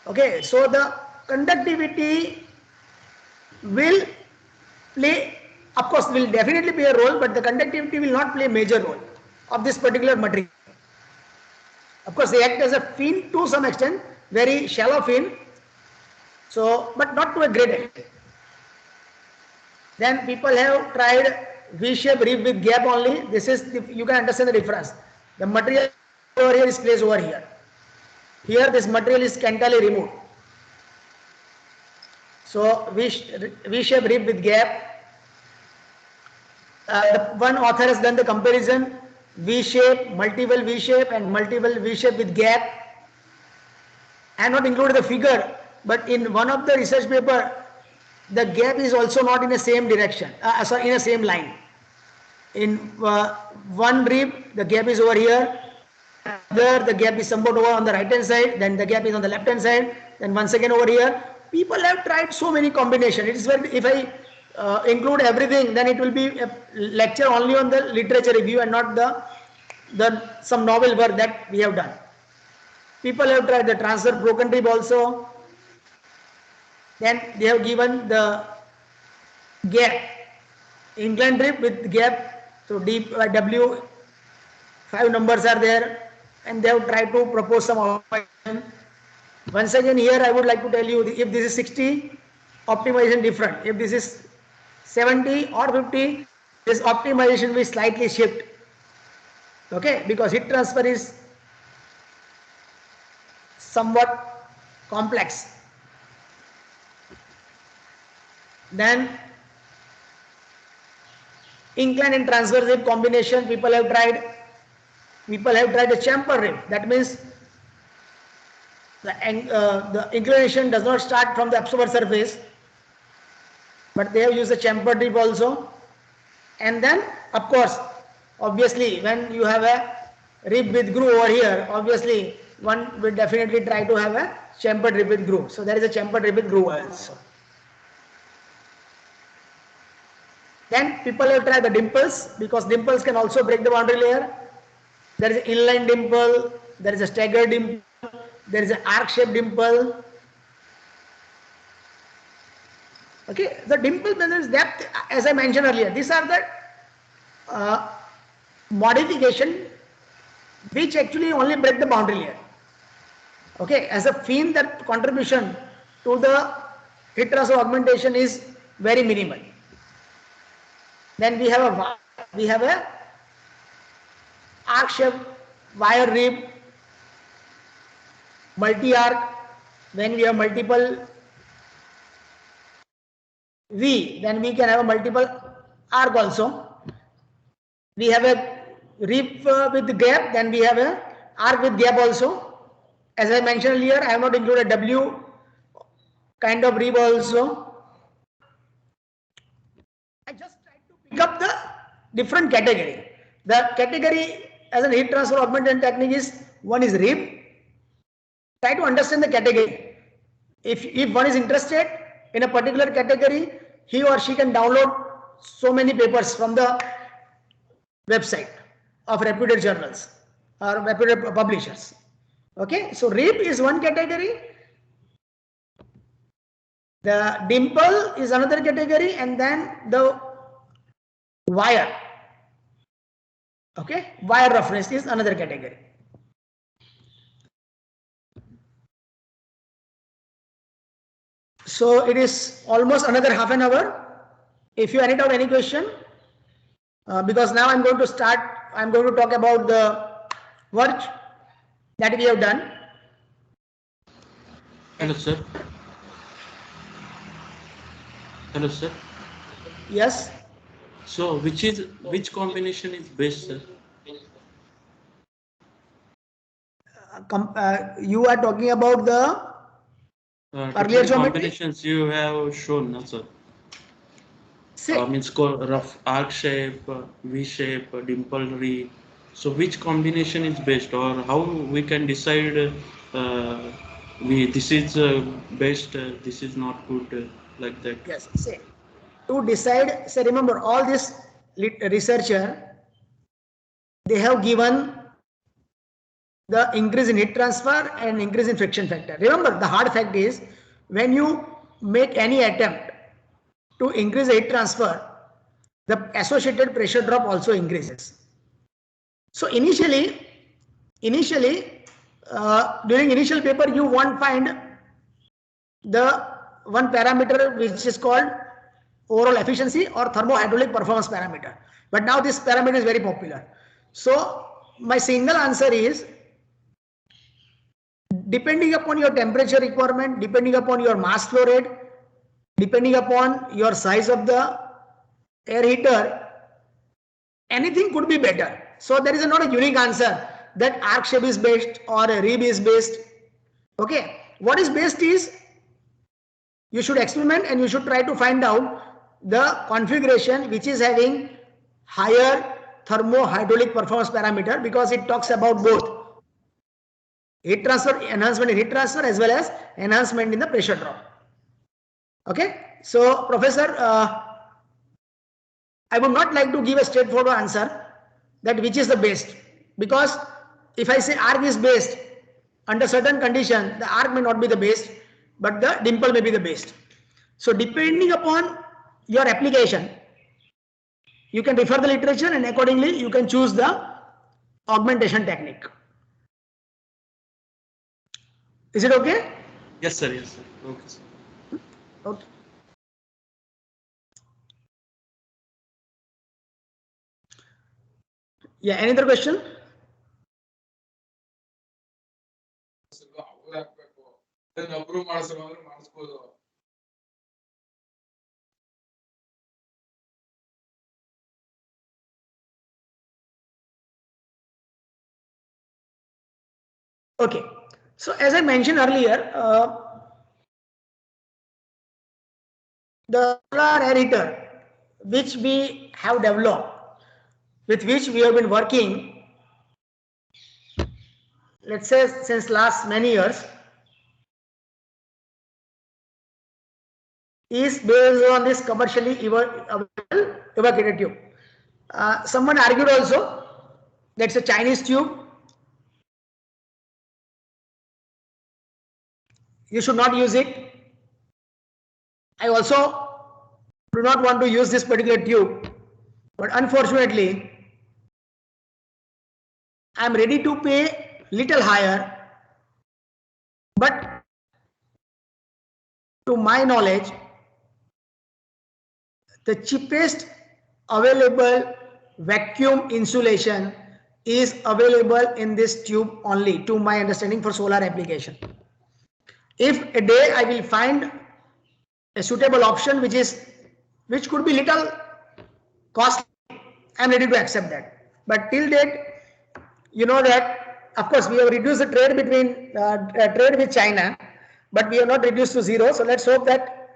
Okay, so the conductivity will play, of course will definitely play a role, but the conductivity will not play a major role of this particular material. Of course they act as a fin to some extent, very shallow fin, so but not to a great extent. Then people have tried V-shape rib with gap only. This is, you can understand the difference. The material over here is placed over here. Here this material is scantily removed. So V-shape rib with gap. One author has done the comparison, V-shape, multiple V-shape and multiple V-shape with gap. I have not included the figure, but in one of the research paper, the gap is also not in the same direction, in the same line. In one rib, the gap is over here. There, the gap is somewhat over on the right hand side. Then the gap is on the left hand side. Then once again over here. People have tried so many combinations. It is very, if I include everything, then it will be a lecture only on the literature review and not some novel work that we have done. People have tried the transverse broken rib also. Then they have given the gap, inclined rib with gap. So D, W, 5 numbers are there, and they have tried to propose some optimization. Once again here I would like to tell you, if this is 60, optimization different. If this is 70 or 50, this optimization will slightly shift. Okay, because heat transfer is somewhat complex. Then incline and transverse rib combination. People have tried a chamfer rib. That means the inclination does not start from the absorber surface, but they have used the chamfered rib also. And then, of course, obviously, when you have a rib with groove over here, obviously, one will definitely try to have a chamfered rib with groove. So there is a chamfered rib with groove also. Then people have tried the dimples, because dimples can also break the boundary layer. There is an inline dimple, there is a staggered dimple, there is an arc-shaped dimple. Okay, the dimple measures depth, as I mentioned earlier. These are the modification which actually only break the boundary layer. Okay, as a field, that contribution to the heat transfer augmentation is very minimal. Then we have a arc-shaped wire rib, multi-arc. When we have multiple V, then we can have a multiple arc also. We have a rib with gap, then we have a arc with gap also. As I mentioned earlier, I have not included W kind of rib also. I just tried to pick up the different category. The category as a heat transfer augmentation technique is, one is rib. Try to understand the category. If one is interested in a particular category, he or she can download so many papers from the website of reputed journals or reputed publishers. Okay, so rib is one category, the dimple is another category, and then the wire, okay, wire roughness is another category. So it is almost another half an hour. If you have any question, because now I'm going to talk about the work that we have done. Hello, sir. Hello, sir. Yes. So, which combination is best, sir? You are talking about the earlier geometry combinations you have shown, no, sir. Means rough arc shape, V shape, dimple rib. So, which combination is best, or how we can decide this is best, this is not good, like that? Yes. Say to decide. Say, remember, all this researcher, they have given the increase in heat transfer and increase in friction factor. Remember, the hard fact is, when you make any attempt to increase the heat transfer, the associated pressure drop also increases. So initially, during initial paper, you won't find the one parameter which is called overall efficiency or thermohydraulic performance parameter. But now this parameter is very popular. So my single answer is, depending upon your temperature requirement, depending upon your mass flow rate, depending upon your size of the air heater, anything could be better. So there is not a unique answer that arc shape is best or a rib is best. Okay, what is best is, you should experiment and you should try to find out the configuration which is having higher thermohydraulic performance parameter, because it talks about both heat transfer, enhancement in heat transfer, as well as enhancement in the pressure drop. Okay, so Professor, I would not like to give a straightforward answer that which is the best, because if I say arc is best, under certain condition the arc may not be the best, but the dimple may be the best. So depending upon your application, you can refer the literature and accordingly you can choose the augmentation technique. Is it okay? Yes, sir. Yes, sir. Okay, sir. Okay. Yeah, any other question? Okay. So as I mentioned earlier, the solar air heater which we have developed, with which we have been working, let's say since last many years, is based on this commercially available evacuated tube. Someone argued also that's a Chinese tube. You should not use it. I also do not want to use this particular tube, but unfortunately, I am ready to pay little higher, but to my knowledge, the cheapest available vacuum insulation is available in this tube only, to my understanding, for solar application. If a day I will find a suitable option which could be little costly, I am ready to accept that. But till date, you know that of course we have reduced the trade between trade with China, but we have not reduced to zero. So let's hope that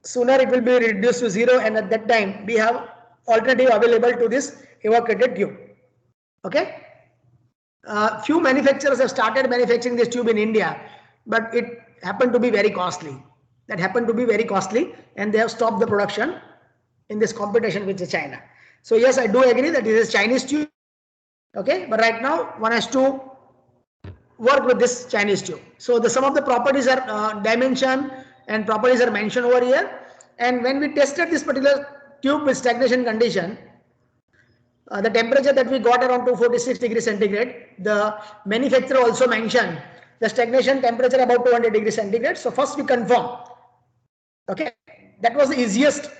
sooner it will be reduced to zero, and at that time we have alternative available to this evacuated tube. Okay. Few manufacturers have started manufacturing this tube in India, but it happened to be very costly. That happened to be very costly, and they have stopped the production in this competition with China. So yes, I do agree that this is Chinese tube. Okay, but right now one has to work with this Chinese tube. So the some of the properties are dimension and properties are mentioned over here. And when we tested this particular tube with stagnation condition, the temperature that we got around 246 degrees centigrade, the manufacturer also mentioned the stagnation temperature about 200 degrees centigrade. So first we confirm. Okay, that was the easiest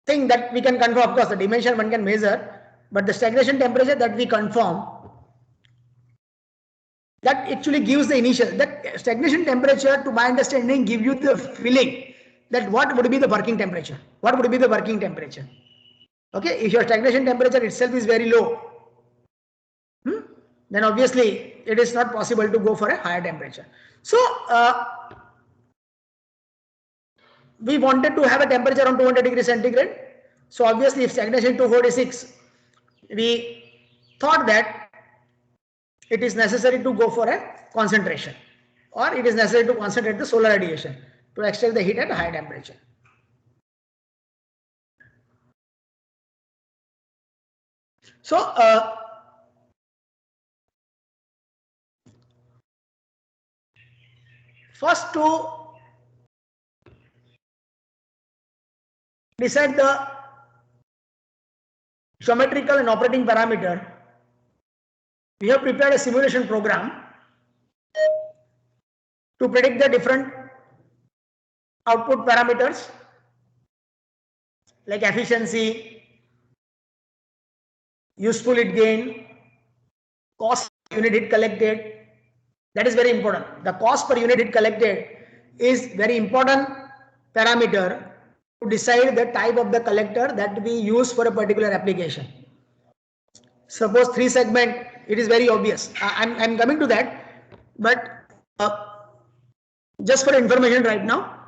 thing that we can confirm. Of course, the dimension one can measure, but the stagnation temperature that we confirm, that actually gives the initial, that stagnation temperature, to my understanding, give you the feeling that what would be the working temperature. What would be the working temperature? Okay, if your stagnation temperature itself is very low, then obviously it is not possible to go for a higher temperature. So we wanted to have a temperature around 200 degrees centigrade. So obviously if stagnation 246, we thought that it is necessary to go for a concentration, or it is necessary to concentrate the solar radiation to extract the heat at a high temperature. So first to decide the geometrical and operating parameter, we have prepared a simulation program to predict the different output parameters like efficiency, useful heat gain, cost per unit heat collected. That is very important. The cost per unit heat collected is very important parameter to decide the type of the collector that we use for a particular application. Suppose 3 segment, it is very obvious. I'm coming to that, but just for information right now,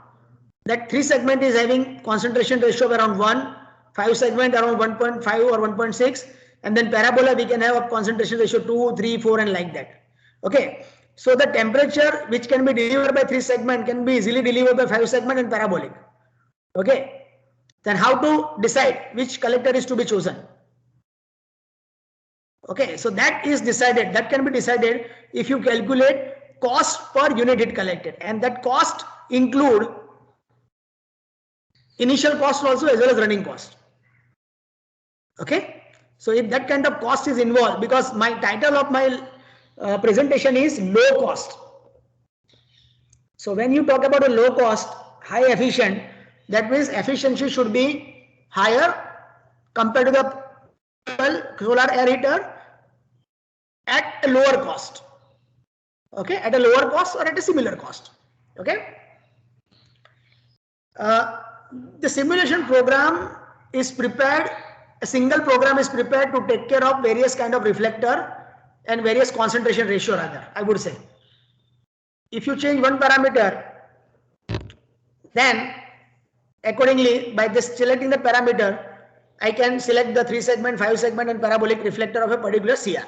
that 3 segment is having concentration ratio of around 1, 5 segment around 1.5 or 1.6, and then parabola we can have a concentration ratio 2, 3, 4 and like that. Okay. So the temperature which can be delivered by 3 segment can be easily delivered by 5 segment and parabolic. Okay. Then how to decide which collector is to be chosen? Okay, so that is decided, that can be decided if you calculate cost per unit heat collected, and that cost include initial cost also as well as running cost. Okay, so if that kind of cost is involved, because my title of my presentation is low cost. So when you talk about a low cost, high efficient, that means efficiency should be higher compared to the solar air heater at a lower cost. Okay, at a lower cost or at a similar cost. Okay. The simulation program is prepared a single program is prepared to take care of various kind of reflector and various concentration ratio rather, I would say. If you change one parameter, then accordingly by this selecting the parameter, I can select the 3 segment, 5 segment and parabolic reflector of a particular CR.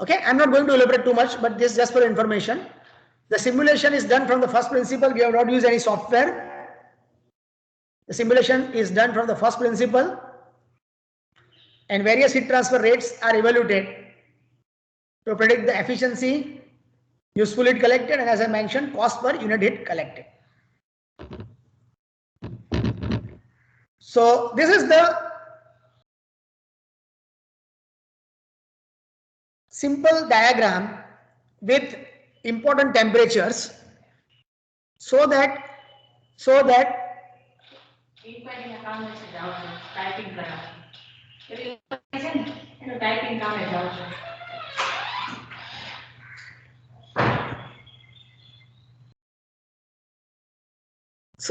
Okay, I'm not going to elaborate too much, but this just for information. The simulation is done from the first principle. We have not used any software. The simulation is done from the first principle, and various heat transfer rates are evaluated to predict the efficiency, useful heat collected, and as I mentioned, cost per unit heat collected. So this is the simple diagram with important temperatures so that so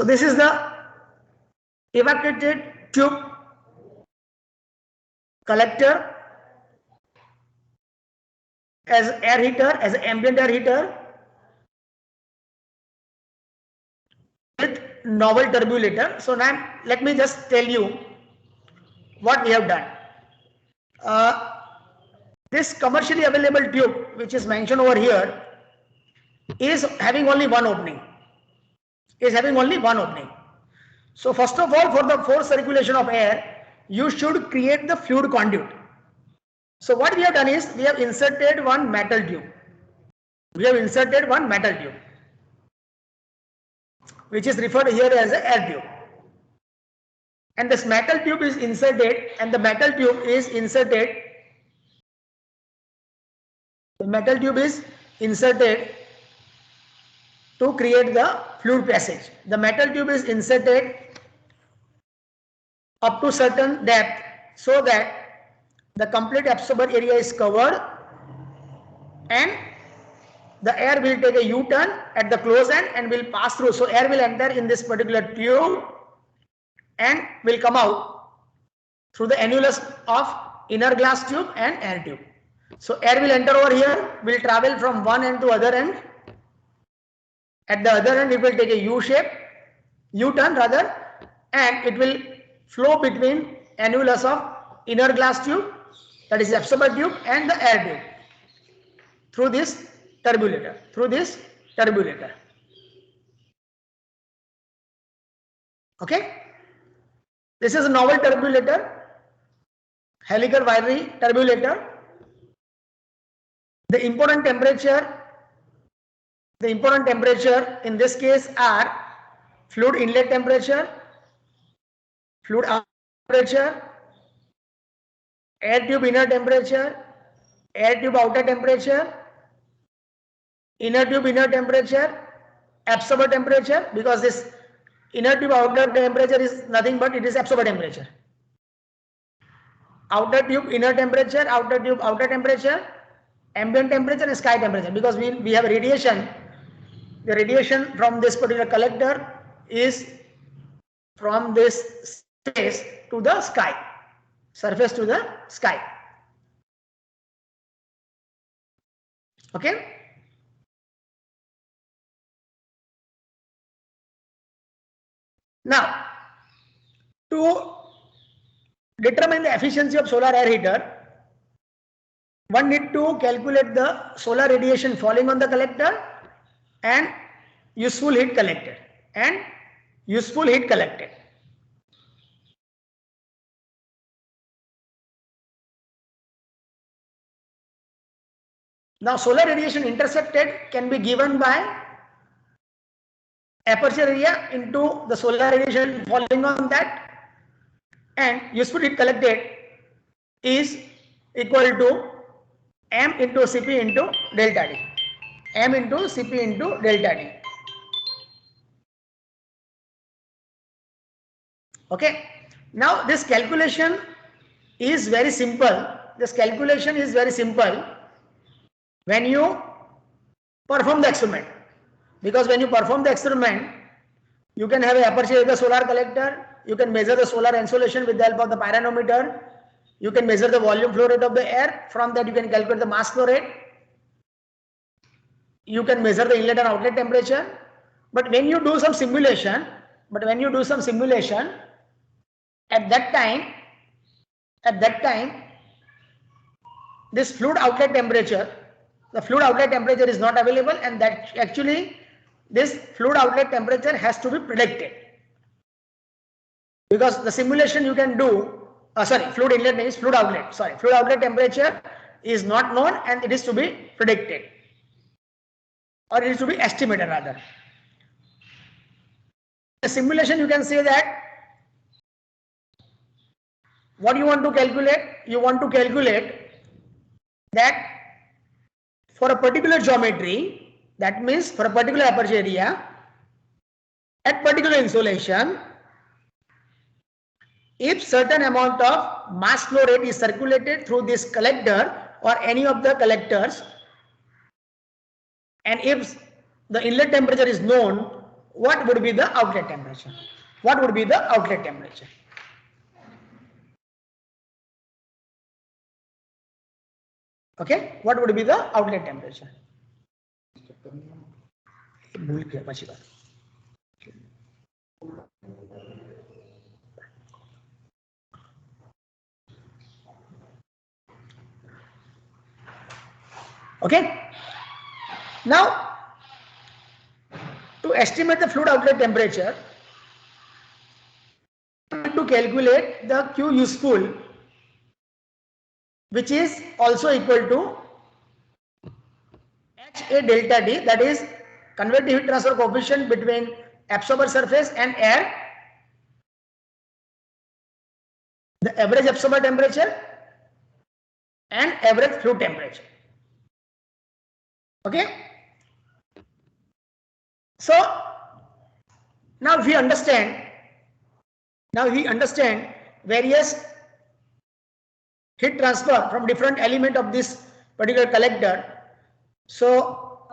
this is the evacuated tube collector as air heater, as ambient air heater with novel turbulator. So now let me just tell you what we have done. This commercially available tube which is mentioned over here is having only one opening. So first of all, for the forced circulation of air, you should create the fluid conduit. So what we have done is we have inserted one metal tube. Which is referred here as an air tube. And this metal tube is inserted, the metal tube is inserted to create the fluid passage. The metal tube is inserted up to certain depth so that the complete absorber area is covered and the air will take a U-turn at the close end and will pass through. So air will enter in this particular tube and will come out through the annulus of inner glass tube and air tube. So air will enter over here, will travel from one end to other end. At the other end it will take a U-turn rather, and it will flow between annulus of inner glass tube, that is absorber tube, and the air tube through this turbulator. Okay, this is a novel turbulator, helical wiry turbulator. The important temperature in this case are fluid inlet temperature, fluid outlet temperature, air tube inner temperature, air tube outer temperature, inner tube inner temperature, absorber temperature, because this inner tube outer temperature is nothing but it is absorber temperature. Outer tube inner temperature, outer tube outer temperature, ambient temperature and sky temperature, because we have radiation. The radiation from this particular collector is from this surface to the sky. Okay. Now, to determine the efficiency of solar air heater, one need to calculate the solar radiation falling on the collector and useful heat collected. Now solar radiation intercepted can be given by aperture area into the solar radiation falling on that, and useful heat collected is equal to m into Cp into delta D. Okay. Now this calculation is very simple. When you perform the experiment, because when you perform the experiment, you can have an aperture of the solar collector, You can measure the solar insolation with the help of the pyranometer. You can measure the volume flow rate of the air. From that you can calculate the mass flow rate. You can measure the inlet and outlet temperature. But when you do some simulation, at that time, this fluid outlet temperature, the fluid outlet temperature is not available, and that actually this fluid outlet temperature has to be predicted. Because the simulation you can do, fluid inlet is fluid outlet, fluid outlet temperature is not known and it is to be predicted, or it is to be estimated rather. The simulation you can say that what you want to calculate? You want to calculate that for a particular geometry, that means for a particular aperture area, at particular insolation, if certain amount of mass flow rate is circulated through this collector or any of the collectors, and if the inlet temperature is known, what would be the outlet temperature? What would be the outlet temperature? Okay, what would be the outlet temperature? Okay, now to estimate the fluid outlet temperature, to calculate the Q useful, which is also equal to HA delta D, that is convective heat transfer coefficient between absorber surface and air, the average absorber temperature and average fluid temperature. Okay, so now we understand various heat transfer from different element of this particular collector. So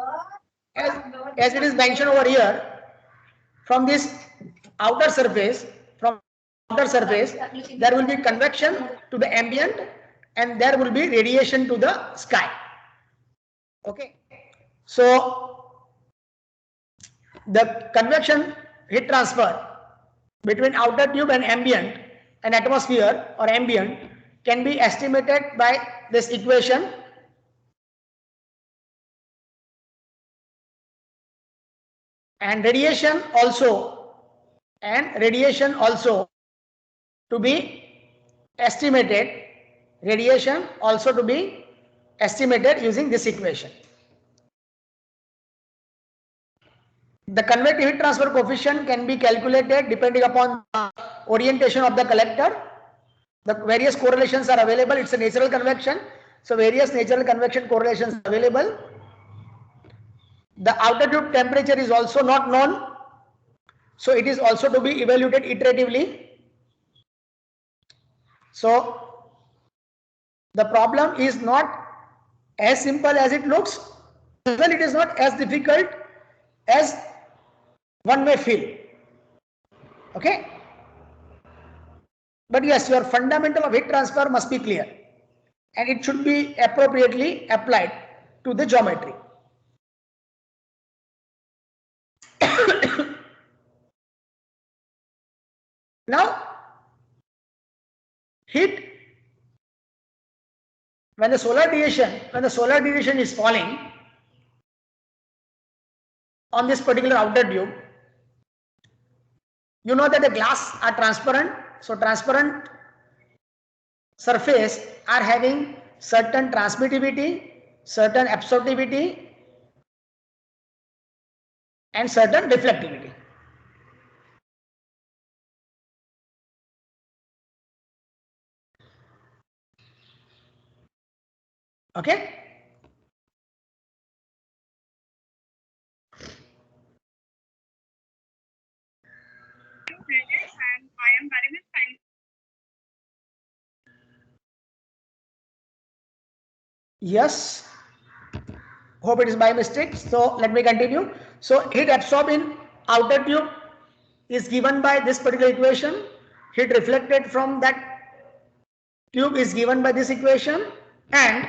as it is mentioned over here, from this outer surface, there will be convection to the ambient and there will be radiation to the sky. Okay, so the convection heat transfer between outer tube and ambient and atmosphere or ambient can be estimated by this equation, and radiation also to be estimated, using this equation. The convective heat transfer coefficient can be calculated depending upon the orientation of the collector. The various correlations are available. It's a natural convection, so various natural convection correlations are available. The outer tube temperature is also not known, so it is also to be evaluated iteratively. So the problem is not as simple as it looks, well, it is not as difficult as one may feel. Okay, but yes, your fundamental of heat transfer must be clear and it should be appropriately applied to the geometry. Now, heat, when the solar radiation is falling on this particular outer tube, you know that the glass are transparent, so transparent surface are having certain transmittivity, certain absorptivity and certain reflectivity. Okay, yes, hope it is by mistake. So let me continue. So heat absorbed in outer tube is given by this particular equation. heat reflected from that tube is given by this equation, and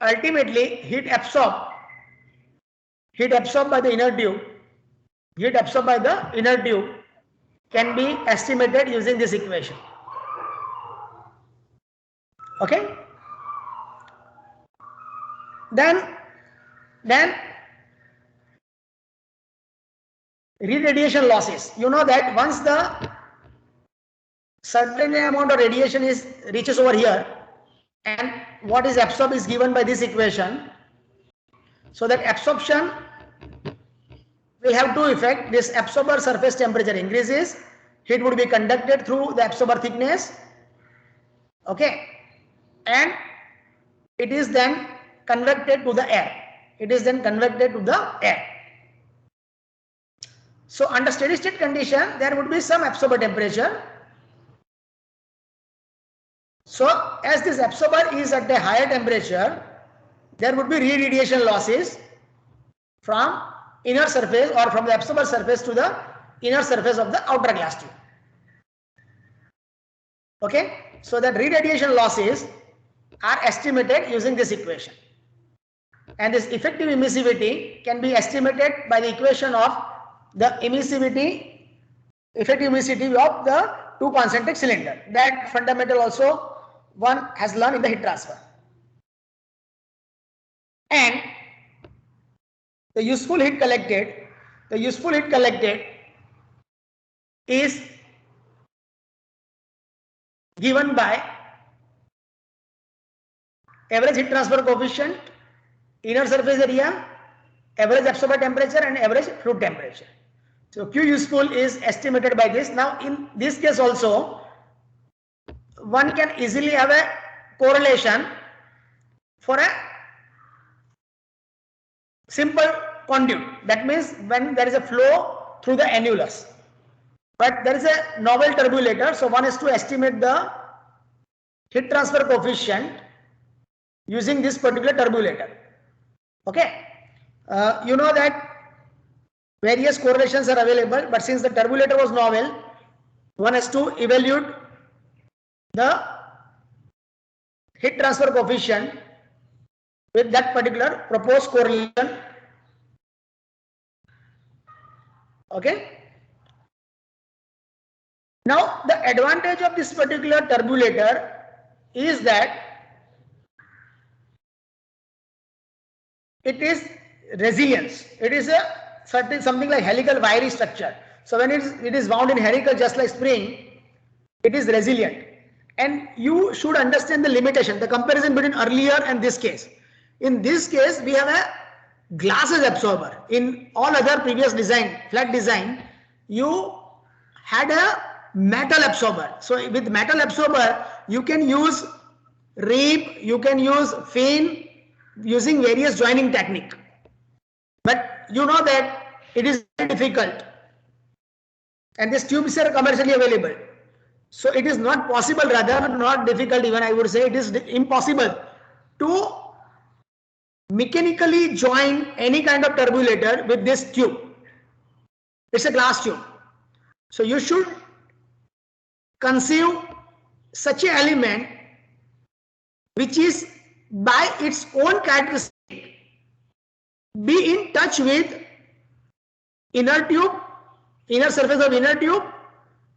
ultimately heat absorbed by the inner tube, can be estimated using this equation. Okay, then radiation losses. You know that once the certain amount of radiation reaches over here, and what is absorbed is given by this equation. So that absorption will have two effects. This absorber surface temperature increases, heat would be conducted through the absorber thickness, okay, and it is then convected to the air. So under steady state condition, there would be some absorber temperature. So as this absorber is at a higher temperature, there would be radiation losses from inner surface or from the absorber surface to the inner surface of the outer glass tube. Okay, so that radiation losses are estimated using this equation, and this effective emissivity can be estimated by the equation of the effective emissivity of the two concentric cylinder. That fundamental also one has learned in the heat transfer. And the useful heat collected is given by average heat transfer coefficient, inner surface area, average absorber temperature, and average fluid temperature. So Q useful is estimated by this. Now in this case also, one can easily have a correlation for a simple conduit. That means when there is a flow through the annulus, but there is a novel turbulator, so one has to estimate the heat transfer coefficient using this particular turbulator. Okay, you know that various correlations are available, but since the turbulator was novel, one has to evaluate the heat transfer coefficient with that particular proposed correlation. Okay. Now the advantage of this particular turbulator is that it is resilience. It is a certain something like helical wiry structure. So when it is wound in helical just like spring, it is resilient. And you should understand the limitation, the comparison between earlier and this case. In this case, we have a glasses absorber. In all other previous design, flat design, you had a metal absorber. So with metal absorber, you can use rib, you can use fin, using various joining technique. But you know that it is very difficult, and these tubes are commercially available. So it is not possible, rather not difficult even, I would say it is impossible to mechanically join any kind of turbulator with this tube. It's a glass tube. So you should conceive such an element which is by its own characteristic be in touch with inner tube, inner surface of inner tube,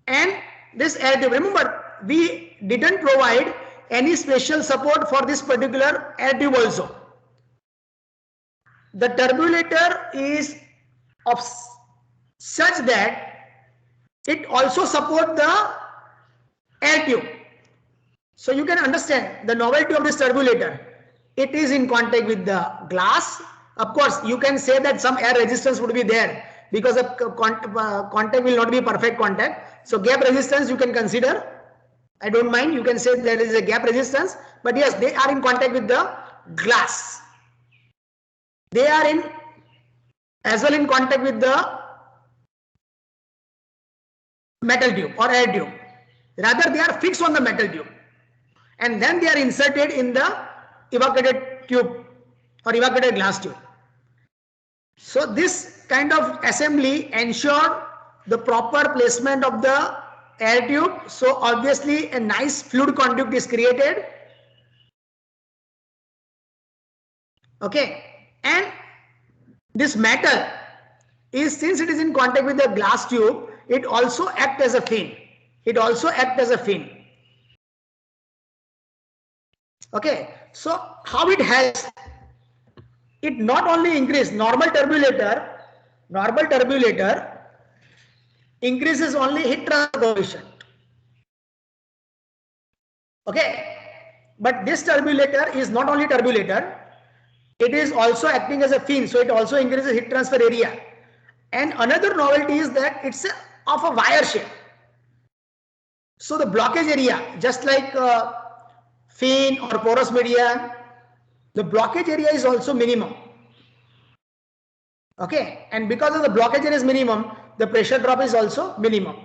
and this air tube. Remember, we didn't provide any special support for this particular air tube also. The turbulator is of such that it also supports the air tube. So you can understand the novelty of this turbulator. It is in contact with the glass. Of course, you can say that some air resistance would be there because the contact will not be perfect contact. So gap resistance you can consider. I don't mind. You can say there is a gap resistance, but yes, they are in contact with the glass. They are in as well in contact with the metal tube or air tube. Rather, they are fixed on the metal tube, and then they are inserted in the evacuated tube or evacuated glass tube. So this kind of assembly ensure the proper placement of the air tube, so obviously a nice fluid conduct is created. Okay, and this metal is, since it is in contact with the glass tube, it also acts as a fin. It also acts as a fin. Okay, so how it has, it not only increase normal turbulator increases only heat transfer coefficient. Okay, but this turbulator is not only turbulator, it is also acting as a fin, so it also increases heat transfer area. And another novelty is that it's of a wire shape. So the blockage area, just like fin or porous media, the blockage area is also minimum. Okay, and because of the blockage area is minimum, the pressure drop is also minimum.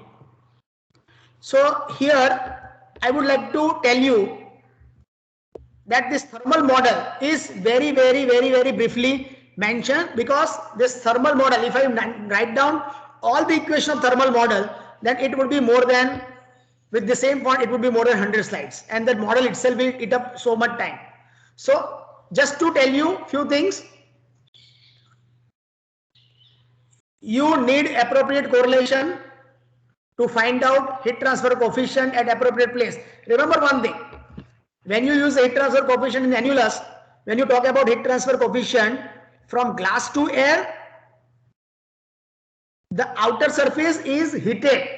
So here I would like to tell you that this thermal model is very briefly mentioned, because this thermal model, if I write down all the equation of thermal model, then it would be more than, with the same point, it would be more than 100 slides, and that model itself will eat up so much time. So just to tell you few things, you need appropriate correlation to find out heat transfer coefficient at appropriate place. Remember one thing, when you use heat transfer coefficient in annulus, when you talk about heat transfer coefficient from glass to air, the outer surface is heated.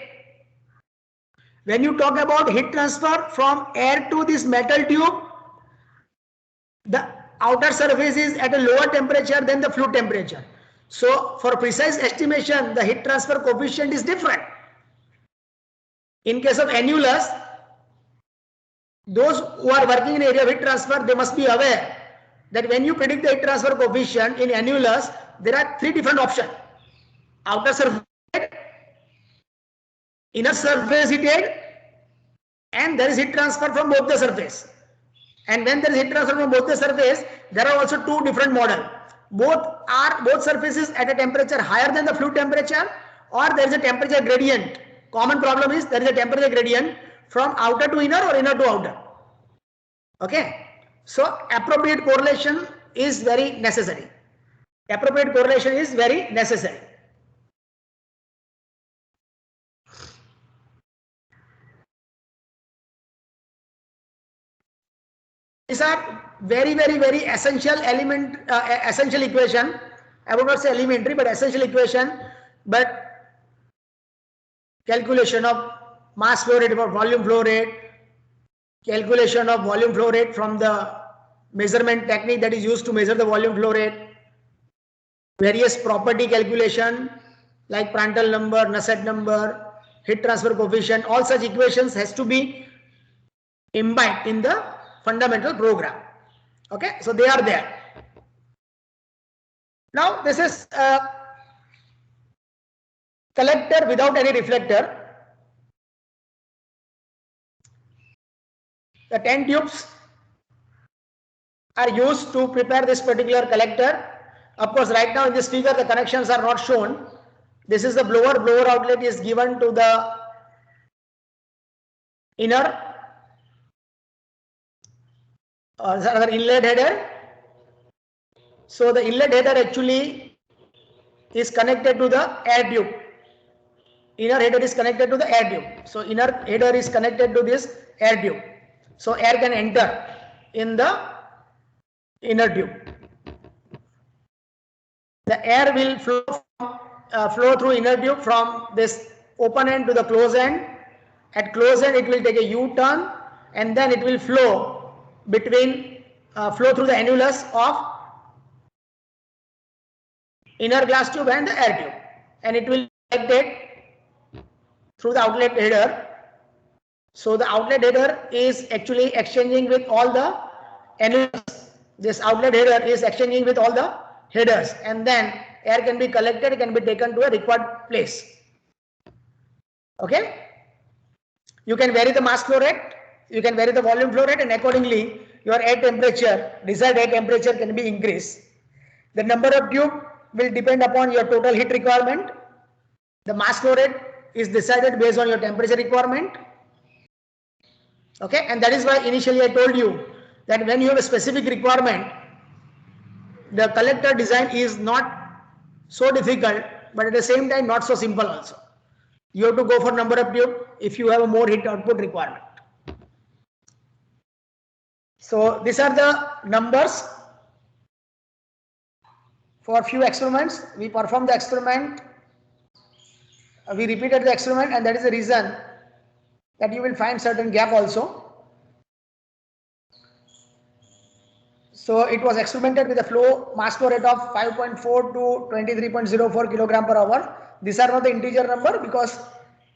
When you talk about heat transfer from air to this metal tube, the outer surface is at a lower temperature than the fluid temperature. So for precise estimation, the heat transfer coefficient is different. In case of annulus, those who are working in area of heat transfer, they must be aware that when you predict the heat transfer coefficient in annulus, there are three different options. Outer surface, inner surface heated, and there is heat transfer from both the surface. And when there is heat transfer from both the surface, there are also two different models. Both surfaces at a temperature higher than the fluid temperature, or there is a temperature gradient. Common problem is there is a temperature gradient from outer to inner or inner to outer. Okay, so appropriate correlation is very necessary. Appropriate correlation is very necessary. These are very essential element, essential equation. I would not say elementary, but essential equation. But calculation of mass flow rate or volume flow rate, calculation of volume flow rate from the measurement technique that is used to measure the volume flow rate, various property calculation like Prandtl number, Nusselt number, heat transfer coefficient, all such equations has to be imbibed in the fundamental program. Okay, so they are there. Now this is a collector without any reflector. The 10 tubes are used to prepare this particular collector. Of course, right now in this figure the connections are not shown. This is the blower outlet is given to the inner or another inlet header. So the inlet header actually is connected to the air tube. Inner header is connected to the air tube. So inner header is connected to this air tube. So air can enter in the inner tube. The air will flow through inner tube from this open end to the close end. At close end, it will take a U-turn, and then it will flow between flow through the annulus of inner glass tube and the air tube, and it will collect it through the outlet header. So the outlet header is actually exchanging with all the annulus. This outlet header is exchanging with all the headers, and then air can be collected, can be taken to a required place. Okay, you can vary the mass flow rate, you can vary the volume flow rate, and accordingly your air temperature, desired air temperature can be increased. The number of tube will depend upon your total heat requirement. The mass flow rate is decided based on your temperature requirement. Okay, and that is why initially I told you that when you have a specific requirement, the collector design is not so difficult, but at the same time not so simple also. You have to go for number of tube if you have a more heat output requirement. So these are the numbers for few experiments. We performed the experiment, we repeated the experiment, and that is the reason that you will find certain gap also. So it was experimented with a mass flow rate of 5.4 to 23.04 kilogram per hour. These are not the integer number because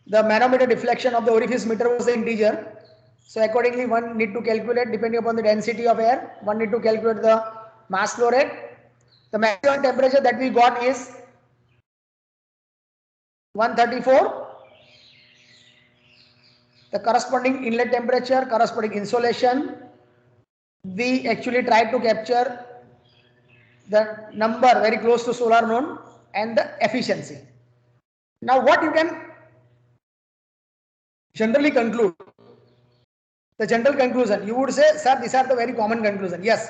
the manometer deflection of the orifice meter was the integer. So accordingly, one need to calculate depending upon the density of air. One need to calculate the mass flow rate. The maximum temperature that we got is 134. The corresponding inlet temperature, corresponding insolation. We actually tried to capture the number very close to solar noon and the efficiency. Now what you can generally conclude, the general conclusion, you would say, sir, these are the very common conclusion. Yes,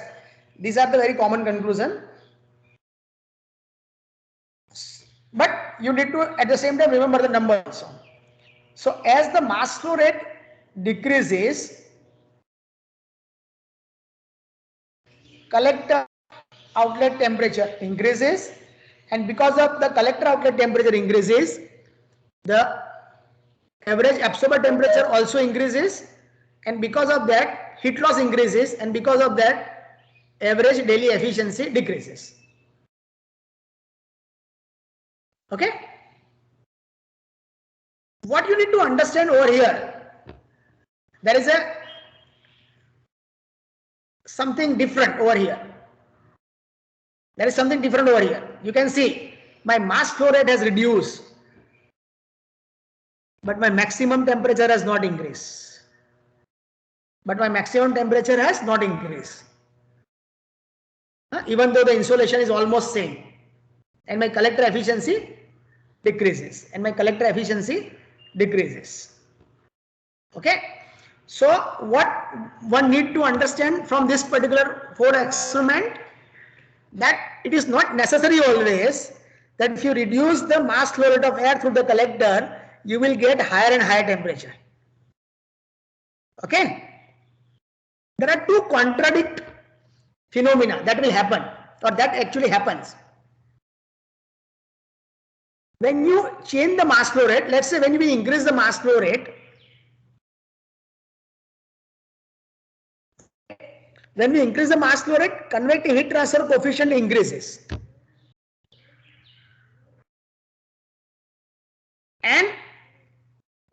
these are the very common conclusion. But you need to at the same time remember the number also. So as the mass flow rate decreases, collector outlet temperature increases, and because of the collector outlet temperature increases, the average absorber temperature also increases, and because of that heat loss increases, and because of that average daily efficiency decreases. Okay, what you need to understand over here, there is a something different over here. There is something different over here. You can see my mass flow rate has reduced, but my maximum temperature has not increased. But my maximum temperature has not increased. Even though the insolation is almost same, and my collector efficiency decreases, and my collector efficiency decreases. Okay. So what one need to understand from this particular 4 experiment, that it is not necessary always that if you reduce the mass flow rate of air through the collector, you will get higher and higher temperature. Okay. There are 2 contradict phenomena that will happen, or that actually happens. When you change the mass flow rate, let's say when we increase the mass flow rate, convective heat transfer coefficient increases, and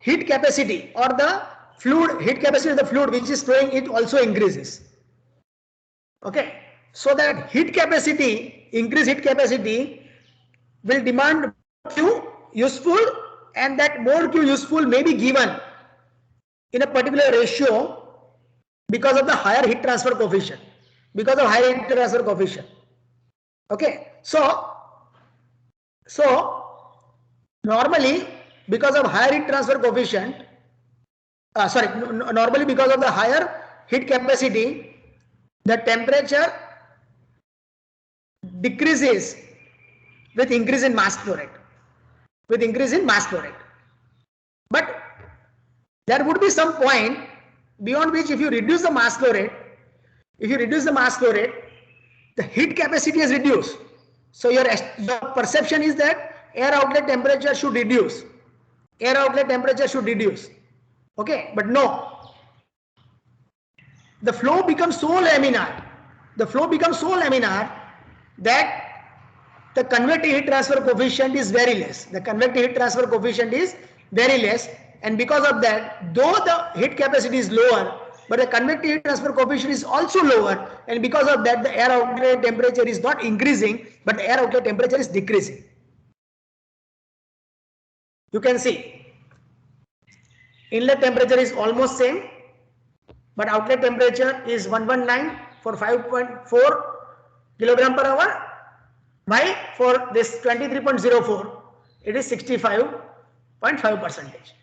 heat capacity or the fluid, heat capacity of the fluid which is flowing, it also increases. Okay, so that heat capacity, increased heat capacity will demand Q useful, and that more Q useful may be given in a particular ratio because of the higher heat transfer coefficient. Okay, so normally because of higher heat transfer coefficient, normally because of the higher heat capacity, the temperature decreases with increase in mass flow rate. But there would be some point beyond which if you reduce the mass flow rate, the heat capacity is reduced. So your perception is that air outlet temperature should reduce. Okay, but no. The flow becomes so laminar that the convective heat transfer coefficient is very less. And because of that, though the heat capacity is lower, but the convective heat transfer coefficient is also lower, and because of that the air outlet temperature is not increasing, but the air outlet temperature is decreasing. You can see inlet temperature is almost same, but outlet temperature is 119 for 5.4 kilogram per hour. Why? For this 23.04 it is 65 0.5 percentage.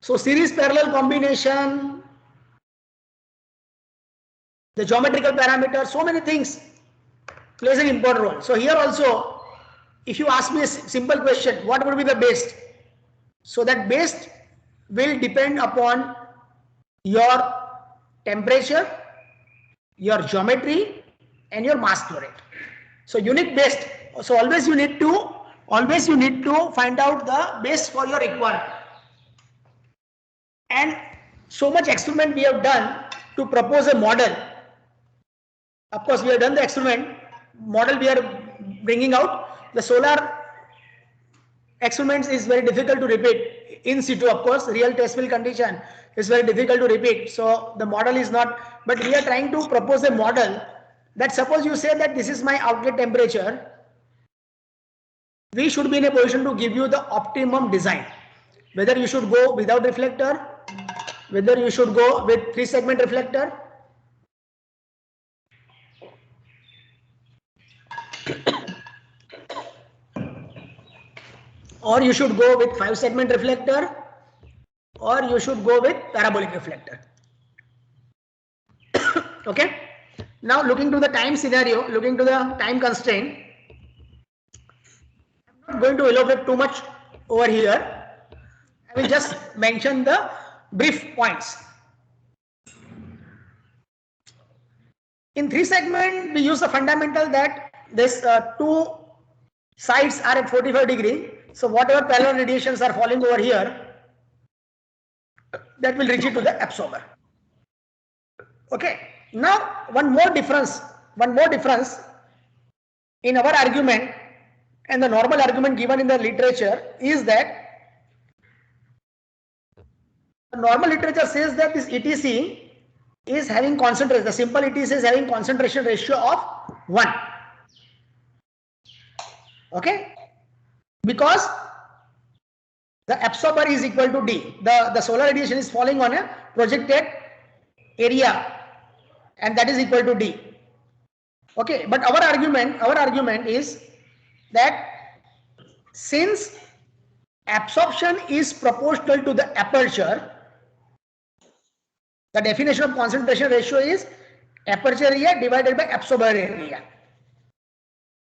So series parallel combination, the geometrical parameter, so many things plays an important role. So here also, if you ask me a simple question, what would be the best? So that best will depend upon your temperature, your geometry, and your mass flow rate. So unit best. So always you need to find out the best for your requirement. And so much experiment we have done to propose a model. Of course, we have done the experiment model we are bringing out. The solar experiments is very difficult to repeat in situ. Of course, real test field condition is very difficult to repeat. So the model is not, but we are trying to propose a model that suppose you say that this is my outlet temperature, we should be in a position to give you the optimum design. Whether you should go without reflector, whether you should go with 3-segment reflector, or you should go with 5-segment reflector, or you should go with parabolic reflector. Okay. Now looking to the time scenario, looking to the time constraint, I'm not going to elaborate too much over here. I will just mention the brief points. In 3-segment, we use the fundamental that this two sides are at 45 degree. So whatever parallel radiations are falling over here, that will reach it to the absorber. Okay. Now one more difference in our argument and the normal argument given in the literature is that the normal literature says that this ETC is having concentration, the simple ETC is having concentration ratio of 1. Okay. Because the absorber is equal to D. The solar radiation is falling on a projected area and that is equal to D. Okay, but our argument is that since absorption is proportional to the aperture, the definition of concentration ratio is aperture area divided by absorber area.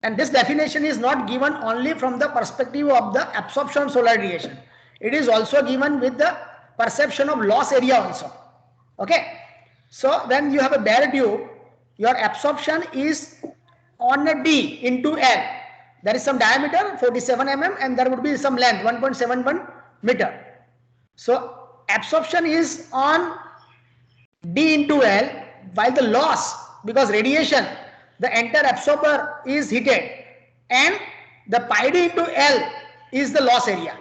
And this definition is not given only from the perspective of the absorption of solar radiation. It is also given with the perception of loss area also. Okay. So when you have a bare tube, your absorption is on a D into L. There is some diameter 47 mm and there would be some length 1.71 meter. So absorption is on D into L, while the loss, because radiation, the entire absorber is heated and the pi D into L is the loss area.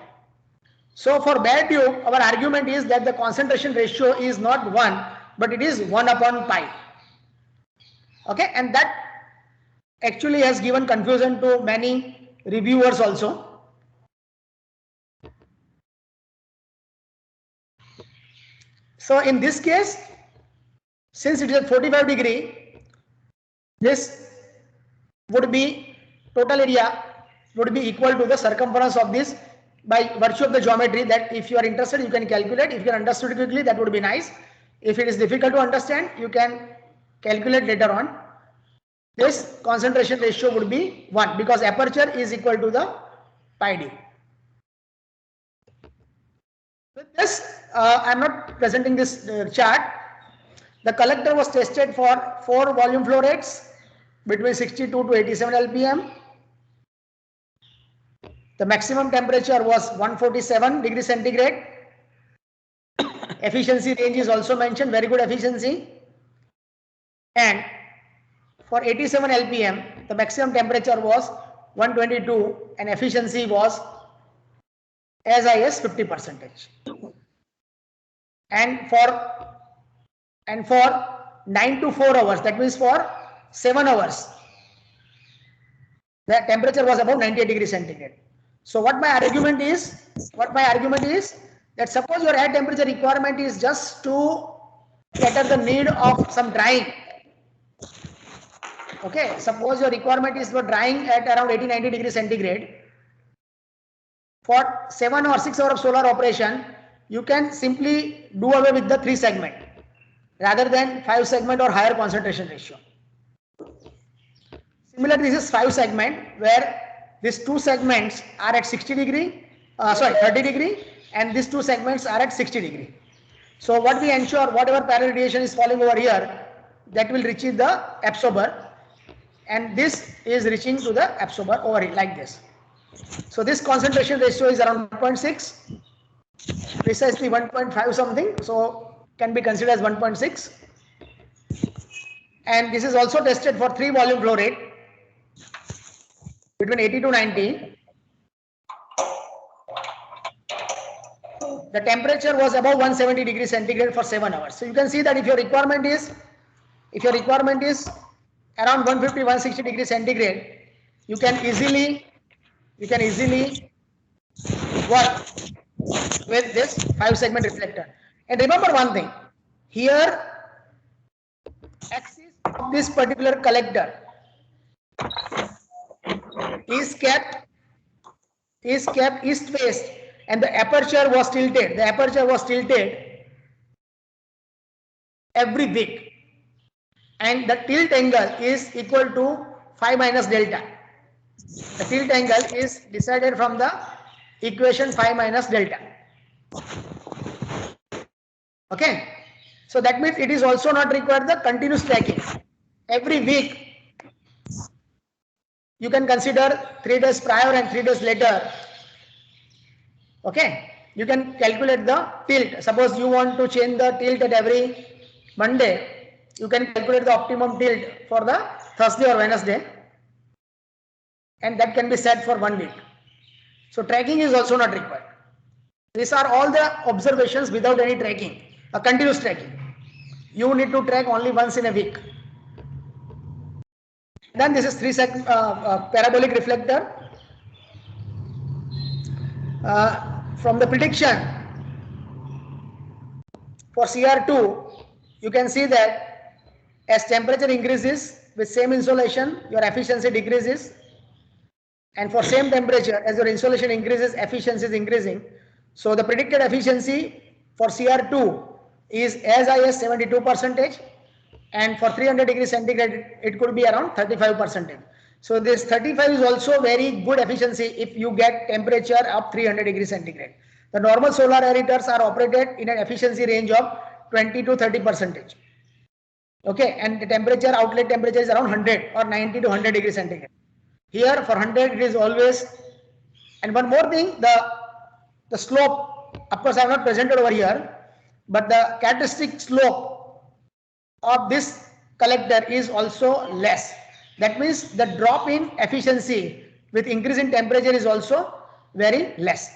So for bare tube, our argument is that the concentration ratio is not 1, but it is 1 upon pi. Okay, and that actually has given confusion to many reviewers also. So in this case, since it is at 45 degree, this would be total area would be equal to the circumference of this by virtue of the geometry. That if you are interested, you can calculate. If you can understood quickly, that would be nice. If it is difficult to understand, you can calculate later on. This concentration ratio would be 1 because aperture is equal to the pi d. With this, I am not presenting this chart. The collector was tested for 4 volume flow rates between 62 to 87 LPM. The maximum temperature was 147 degrees centigrade. Efficiency range is also mentioned, very good efficiency. And for 87 LPM, the maximum temperature was 122 and efficiency was as high as 50%. And for 9 to 4 hours, that means for 7 hours, the temperature was about 98 degrees centigrade. So what my argument is that suppose your air temperature requirement is just to cater the need of some drying. Okay, suppose your requirement is for drying at around 80-90 degrees centigrade. for 7 or 6 hours of solar operation, you can simply do away with the 3 segment rather than 5 segment or higher concentration ratio. Similarly, this is 5 segment where these 2 segments are at 30 degree, and these 2 segments are at 60 degree. So what we ensure, whatever parallel radiation is falling over here, that will reach the absorber, and this is reaching to the absorber over here like this. So this concentration ratio is around 1.6, precisely 1.5 something, so can be considered as 1.6. And this is also tested for 3 volume flow rate between 80 to 90. The temperature was above 170 degrees centigrade for 7 hours. So you can see that if your requirement is around 150 160 degrees centigrade, you can easily work with this 5 segment reflector. And remember one thing, here axis of this particular collector is kept east west, and the aperture was tilted. The aperture was tilted every week, and the tilt angle is equal to phi minus delta. The tilt angle is decided from the equation phi minus delta. Okay, so that means it is also not required the continuous tracking. Every week you can consider 3 days prior and 3 days later. Okay, you can calculate the tilt. Suppose you want to change the tilt at every Monday, you can calculate the optimum tilt for the Thursday or Wednesday, and that can be set for 1 week. So tracking is also not required. These are all the observations without any tracking, a continuous tracking. You need to track only once in a week. Then this is 3 parabolic reflector. From the prediction for CR2, you can see that as temperature increases with same insolation, your efficiency decreases, and for same temperature, as your insolation increases, efficiency is increasing. So the predicted efficiency for CR2 is as high as 72%, and for 300 degrees centigrade it could be around 35%. So this 35 is also very good efficiency if you get temperature of 300 degrees centigrade. The normal solar aerators are operated in an efficiency range of 20 to 30%. Okay, and the temperature, outlet temperature is around 100 or 90 to 100 degrees centigrade. Here for 100 it is always. And one more thing, the slope, of course I have not presented over here, but the characteristic slope of this collector is also less. That means the drop in efficiency with increase in temperature is also very less.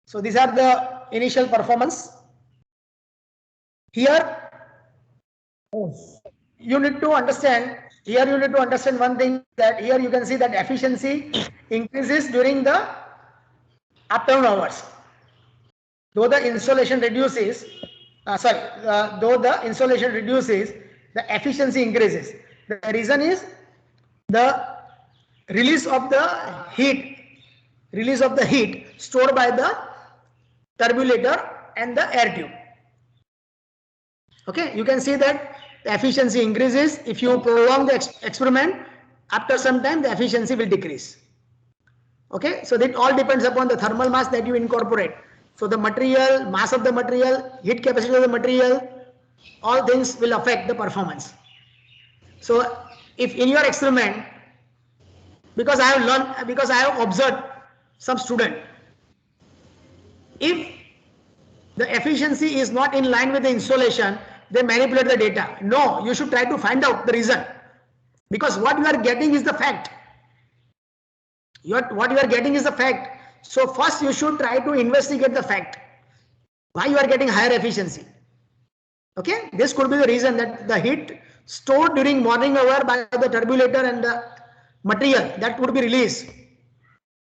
So these are the initial performance. Here you need to understand one thing, that here you can see that efficiency increases during the afternoon hours. Though the insolation reduces, the efficiency increases. The reason is the release of the heat stored by the turbulator and the air tube. Okay, you can see that the efficiency increases. If you prolong the experiment, after some time the efficiency will decrease. Okay, so that all depends upon the thermal mass that you incorporate. So the material, mass of the material, heat capacity of the material, all things will affect the performance. So if in your experiment, because I have observed some student, if the efficiency is not in line with the insolation, they manipulate the data. No, you should try to find out the reason, because what you are getting is the fact. What you are getting is the fact. So first you should try to investigate the fact, why you are getting higher efficiency. Okay, this could be the reason, that the heat stored during morning hour by the turbulator and the material that would be released.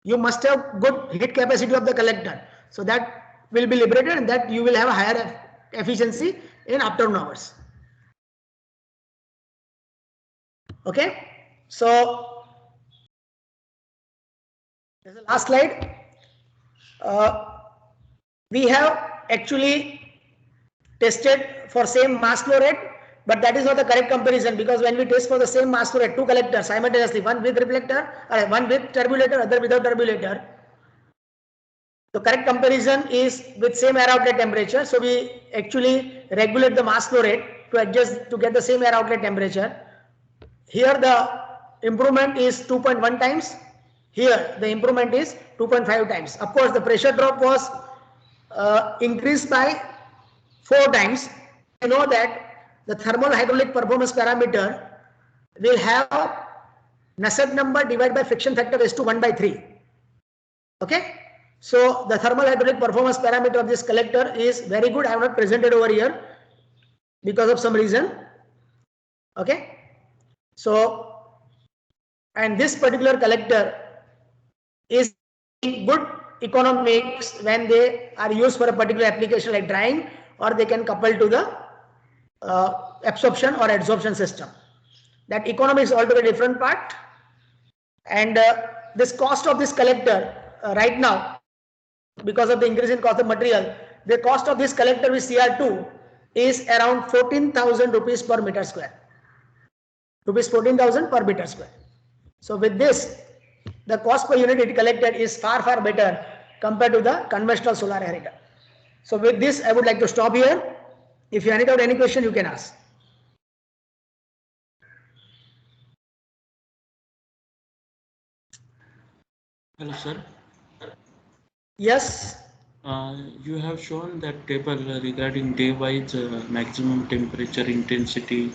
You must have good heat capacity of the collector, so that will be liberated, and that you will have a higher efficiency in afternoon hours. Okay, so This is the last slide. We have actually tested for same mass flow rate, but that is not the correct comparison, because when we test for the same mass flow rate, two collectors simultaneously, one with reflector, one with turbulator, other without turbulator, the correct comparison is with same air outlet temperature. So we actually regulate the mass flow rate to adjust to get the same air outlet temperature. Here the improvement is 2.1 times. Here the improvement is 2.5 times. Of course, the pressure drop was increased by 4 times. You know that the thermal hydraulic performance parameter will have Nusselt number divided by friction factor is to 1 by 3. Okay. So the thermal hydraulic performance parameter of this collector is very good. I have not presented over here because of some reason. Okay. So, and this particular collector is good economics when they are used for a particular application like drying, or they can couple to the absorption or adsorption system. That economics is altogether different part. And this cost of this collector right now, because of the increase in cost of material, the cost of this collector with CR2 is around 14,000 rupees per meter square. Rupees 14,000 per meter square. So with this, the cost per unit it collected is far better compared to the conventional solar aerator. So with this, I would like to stop here. If you have any question, you can ask. Hello, sir. Yes. You have shown that table regarding day-wise maximum temperature, intensity,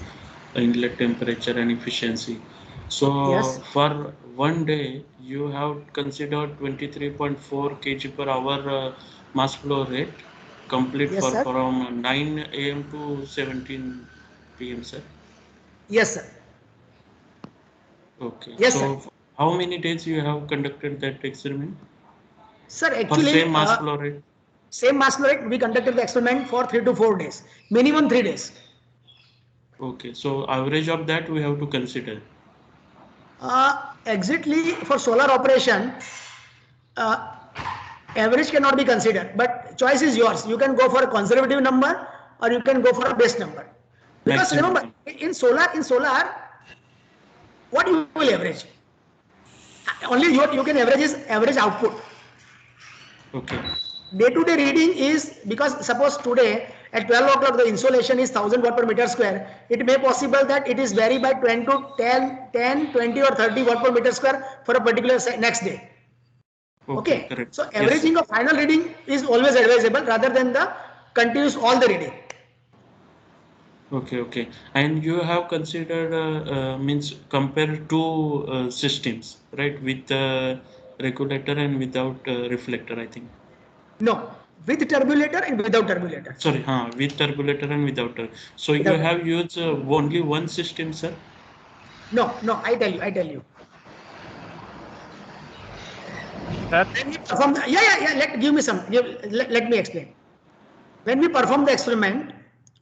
inlet temperature, and efficiency. So Yes. for one day, you have considered 23.4 kg per hour mass flow rate, complete Yes, for sir. from 9 a.m. to 17 p.m., sir. Yes, sir. Okay. Yes, sir. So how many days you have conducted that experiment Sir, for actually, same mass flow rate? same mass flow rate, we conducted the experiment for 3 to 4 days, minimum 3 days. Okay. So average of that we have to consider. Exactly for solar operation, uh, average cannot be considered, but choice is yours. You can go for a conservative number or you can go for a best number. Because remember, Maximum. in solar, what you will average? Only what you can average is average output. Okay. Day-to-day reading is, because suppose today at 12 o'clock the insolation is 1000 watt per meter square, it may possible that it is vary by 10 to 10, 20 or 30 watt per meter square for a particular next day. Okay, Okay, correct. so Yes, sir. averaging of final reading is always advisable rather than the continuous all the reading. Okay, okay. And you have considered means compare two systems, right? With regulator and without reflector, I think. No, with turbulator and without turbulator. Sorry, with turbulator and without. So you Without. have used only one system, sir? No, no, I tell you. Sir, When we perform yeah. Give me some. Let me explain. When we perform the experiment,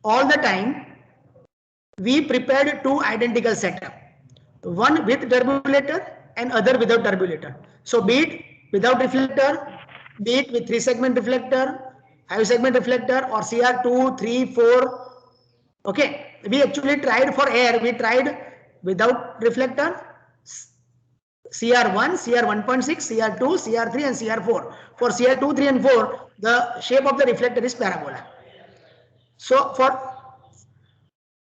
all the time we prepared two identical setup, one with turbulator and other without turbulator. So be it without reflector, be it with 3 segment reflector, 5 segment reflector, or CR2, 3, 4. Okay, we actually tried for air, we tried without reflector, CR1, CR1.6, CR2, CR3 and CR4. For CR2, 3 and 4, the shape of the reflector is parabola. So for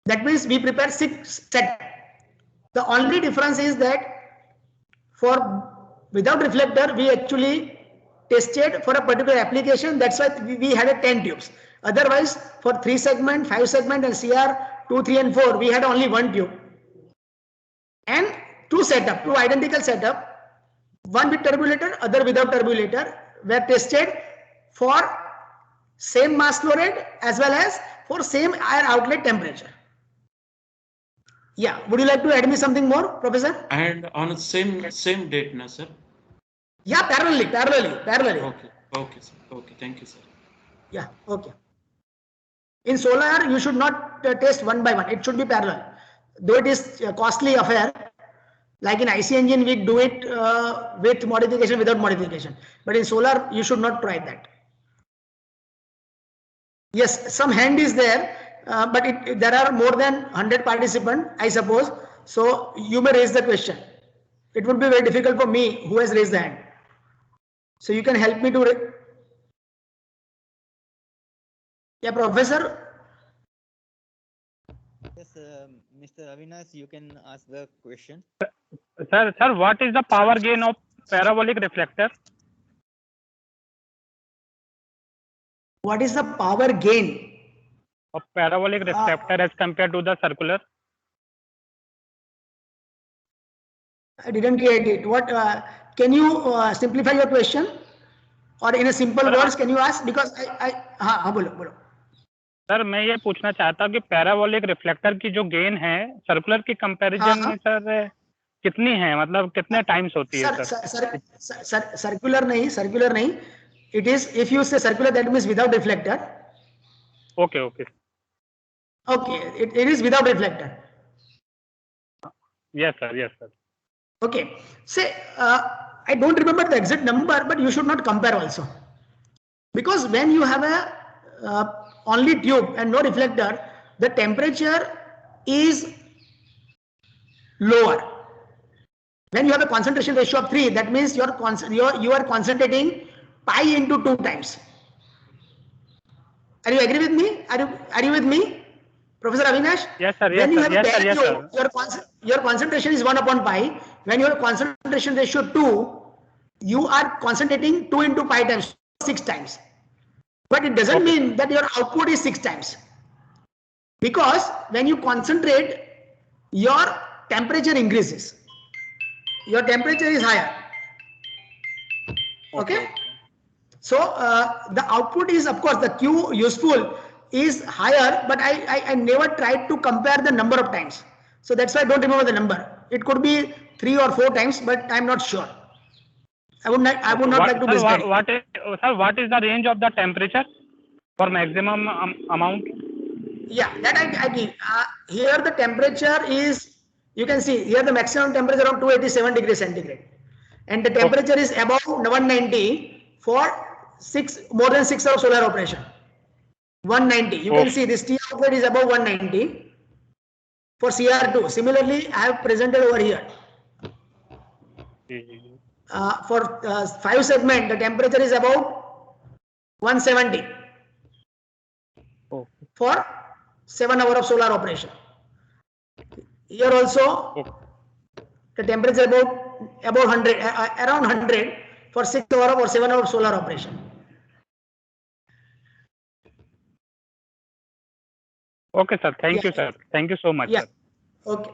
that means we prepare 6 set. The only difference is that for without reflector, we actually tested for a particular application. That's why we had a 10 tubes. Otherwise, for 3 segment, 5 segment, and CR2, 3, and 4, we had only one tube. And two identical setup, one with turbulator, other without turbulator, were tested for same mass flow rate as well as for same air outlet temperature. Yeah, would you like to add me something more, Professor? And on the same date, na, sir? Yeah, parallelly. Okay, okay, sir. Okay, thank you, sir. Yeah, okay. In solar, you should not test one by one. It should be parallel. Though it is a costly affair, Like in IC engine, we do it with modification, without modification. But in solar, you should not try that. Yes, some hand is there, but there are more than 100 participants, I suppose. So you may raise the question. It would be very difficult for me who has raised the hand. So you can help me to. Yeah, Professor. Yes, Mr. Avinash, you can ask the question. Sir, what is the power gain of parabolic reflector? What is the power gain Of parabolic reflector as compared to the circular? I didn't get it. What can you simplify your question, or in a simple words can you ask? Because हाँ बोलो बोलो. Sir मैं ये पूछना चाहता हूँ कि parabolic reflector की जो गेन है सर्कुलर की कंपैरिजन में सर कितनी है, मतलब कितने टाइम्स होती है सर? सर्कुलर नहीं. It is, if you say circular, that means without reflector. Okay. It is without reflector. Yes sir. Okay. Say I don't remember the exact number, but you should not compare also, because when you have a only tube and no reflector, the temperature is lower. When you have a concentration ratio of 3, that means you are concentrating pi into 2 times. Are you agree with me? Are you with me, Professor Avinash? Yes sir. When you have a bare Yes, tube, your concentration is 1 upon pi. When you have concentration ratio 2, you are concentrating 2 into pi times, 6 times. But it doesn't mean that your output is 6 times. Because when you concentrate, your temperature increases. Your temperature is higher. Okay? So the output is, of course, the Q useful is higher, but I never tried to compare the number of times. So that's why I don't remember the number. It could be 3 or 4 times, but I'm not sure. I would not like to misguide. What is the range of the temperature for maximum amount? Yeah, that I give. Here the temperature is, you can see here the maximum temperature around 287 degrees centigrade, and the temperature is above 190 for more than 6 hours solar operation. 190. You can see this T output is above 190 for CR2. Similarly, I have presented over here. For 5 segment, the temperature is about 170 for 7 hours of solar operation. Here also, the temperature above 100, around 100 for 6 hours or 7 hours of solar operation. Okay sir, thank you sir. Thank you so much sir. Okay.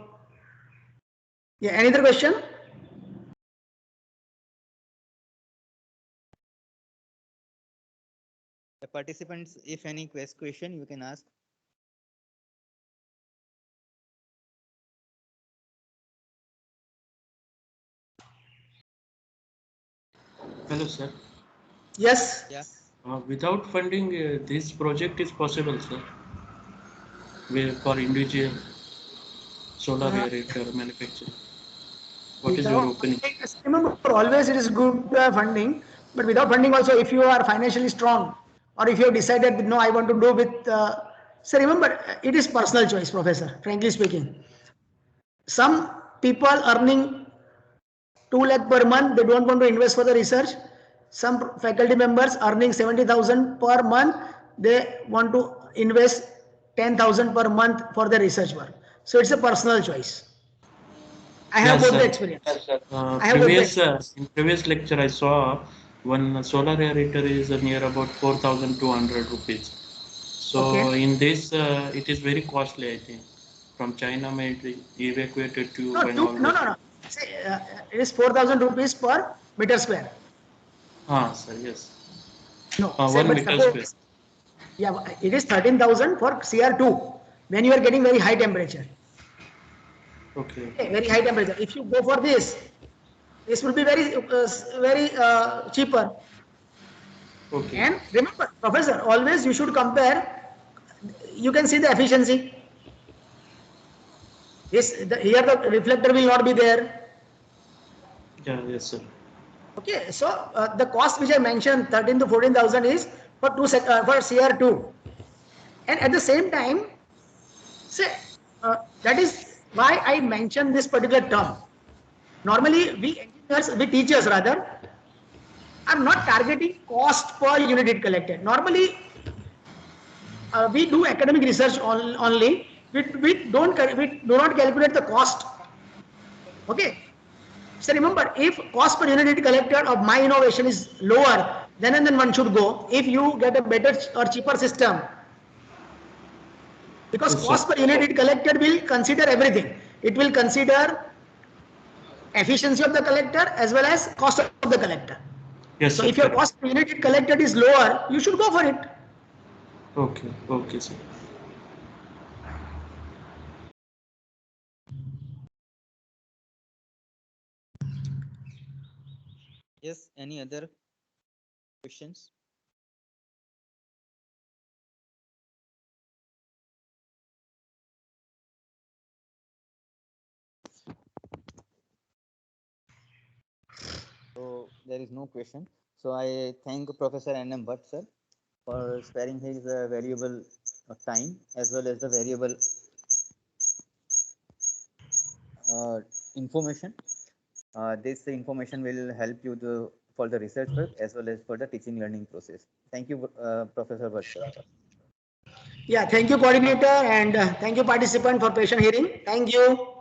Yeah, any other question? The participants, if any question, you can ask. Hello, sir. Yes. Yeah. Without funding, this project is possible, sir. For individual solar aerator manufacturing. What is your opinion? Remember, always it is good to have funding, but without funding also, if you are financially strong, or if you have decided that no, I want to do with. So remember, it is personal choice, Professor. Frankly speaking, some people earning 2 lakh per month, they don't want to invest for the research. Some faculty members earning 70,000 per month, they want to invest 10,000 per month for the research work. So it's a personal choice. I have both the experience. In previous lecture, I saw one solar aerator is near about 4,200 rupees. So in this, it is very costly, I think. From China, made evacuated to. No. See, it is 4,000 rupees per meter square. Sir, yes. No, 1 meter square. Yeah, it is 13,000 for CR2 when you are getting very high temperature. Okay. Very high temperature. If you go for this will be very cheaper. Okay. And remember, Professor, always you should compare. You can see the efficiency. Here the reflector will not be there. Yeah, yes, sir. Okay, so the cost which I mentioned, 13 to 14,000 is for for CR2, and at the same time, say that is why I mentioned this particular term. Normally, we teachers rather, are not targeting cost per unit it collected. Normally, we do academic research only. We do not calculate the cost. Okay. So remember, if cost per unit collected of my innovation is lower, then and then one should go. If you get a better or cheaper system, because Yes, cost sir. per unit collected will consider everything. It will consider efficiency of the collector as well as cost of the collector. Yes, So sir. if your Correct. cost per unit collected is lower, you should go for it. Okay, okay, sir. Yes, any other questions? So there is no question. So I thank Professor N.M. Bhatt sir for sparing his valuable time as well as the valuable uh, information. This information will help you for the research work as well as for the teaching learning process. Thank you, Professor Bhatt sir. Yeah, thank you, coordinator, and thank you, participant, for patient hearing. Thank you.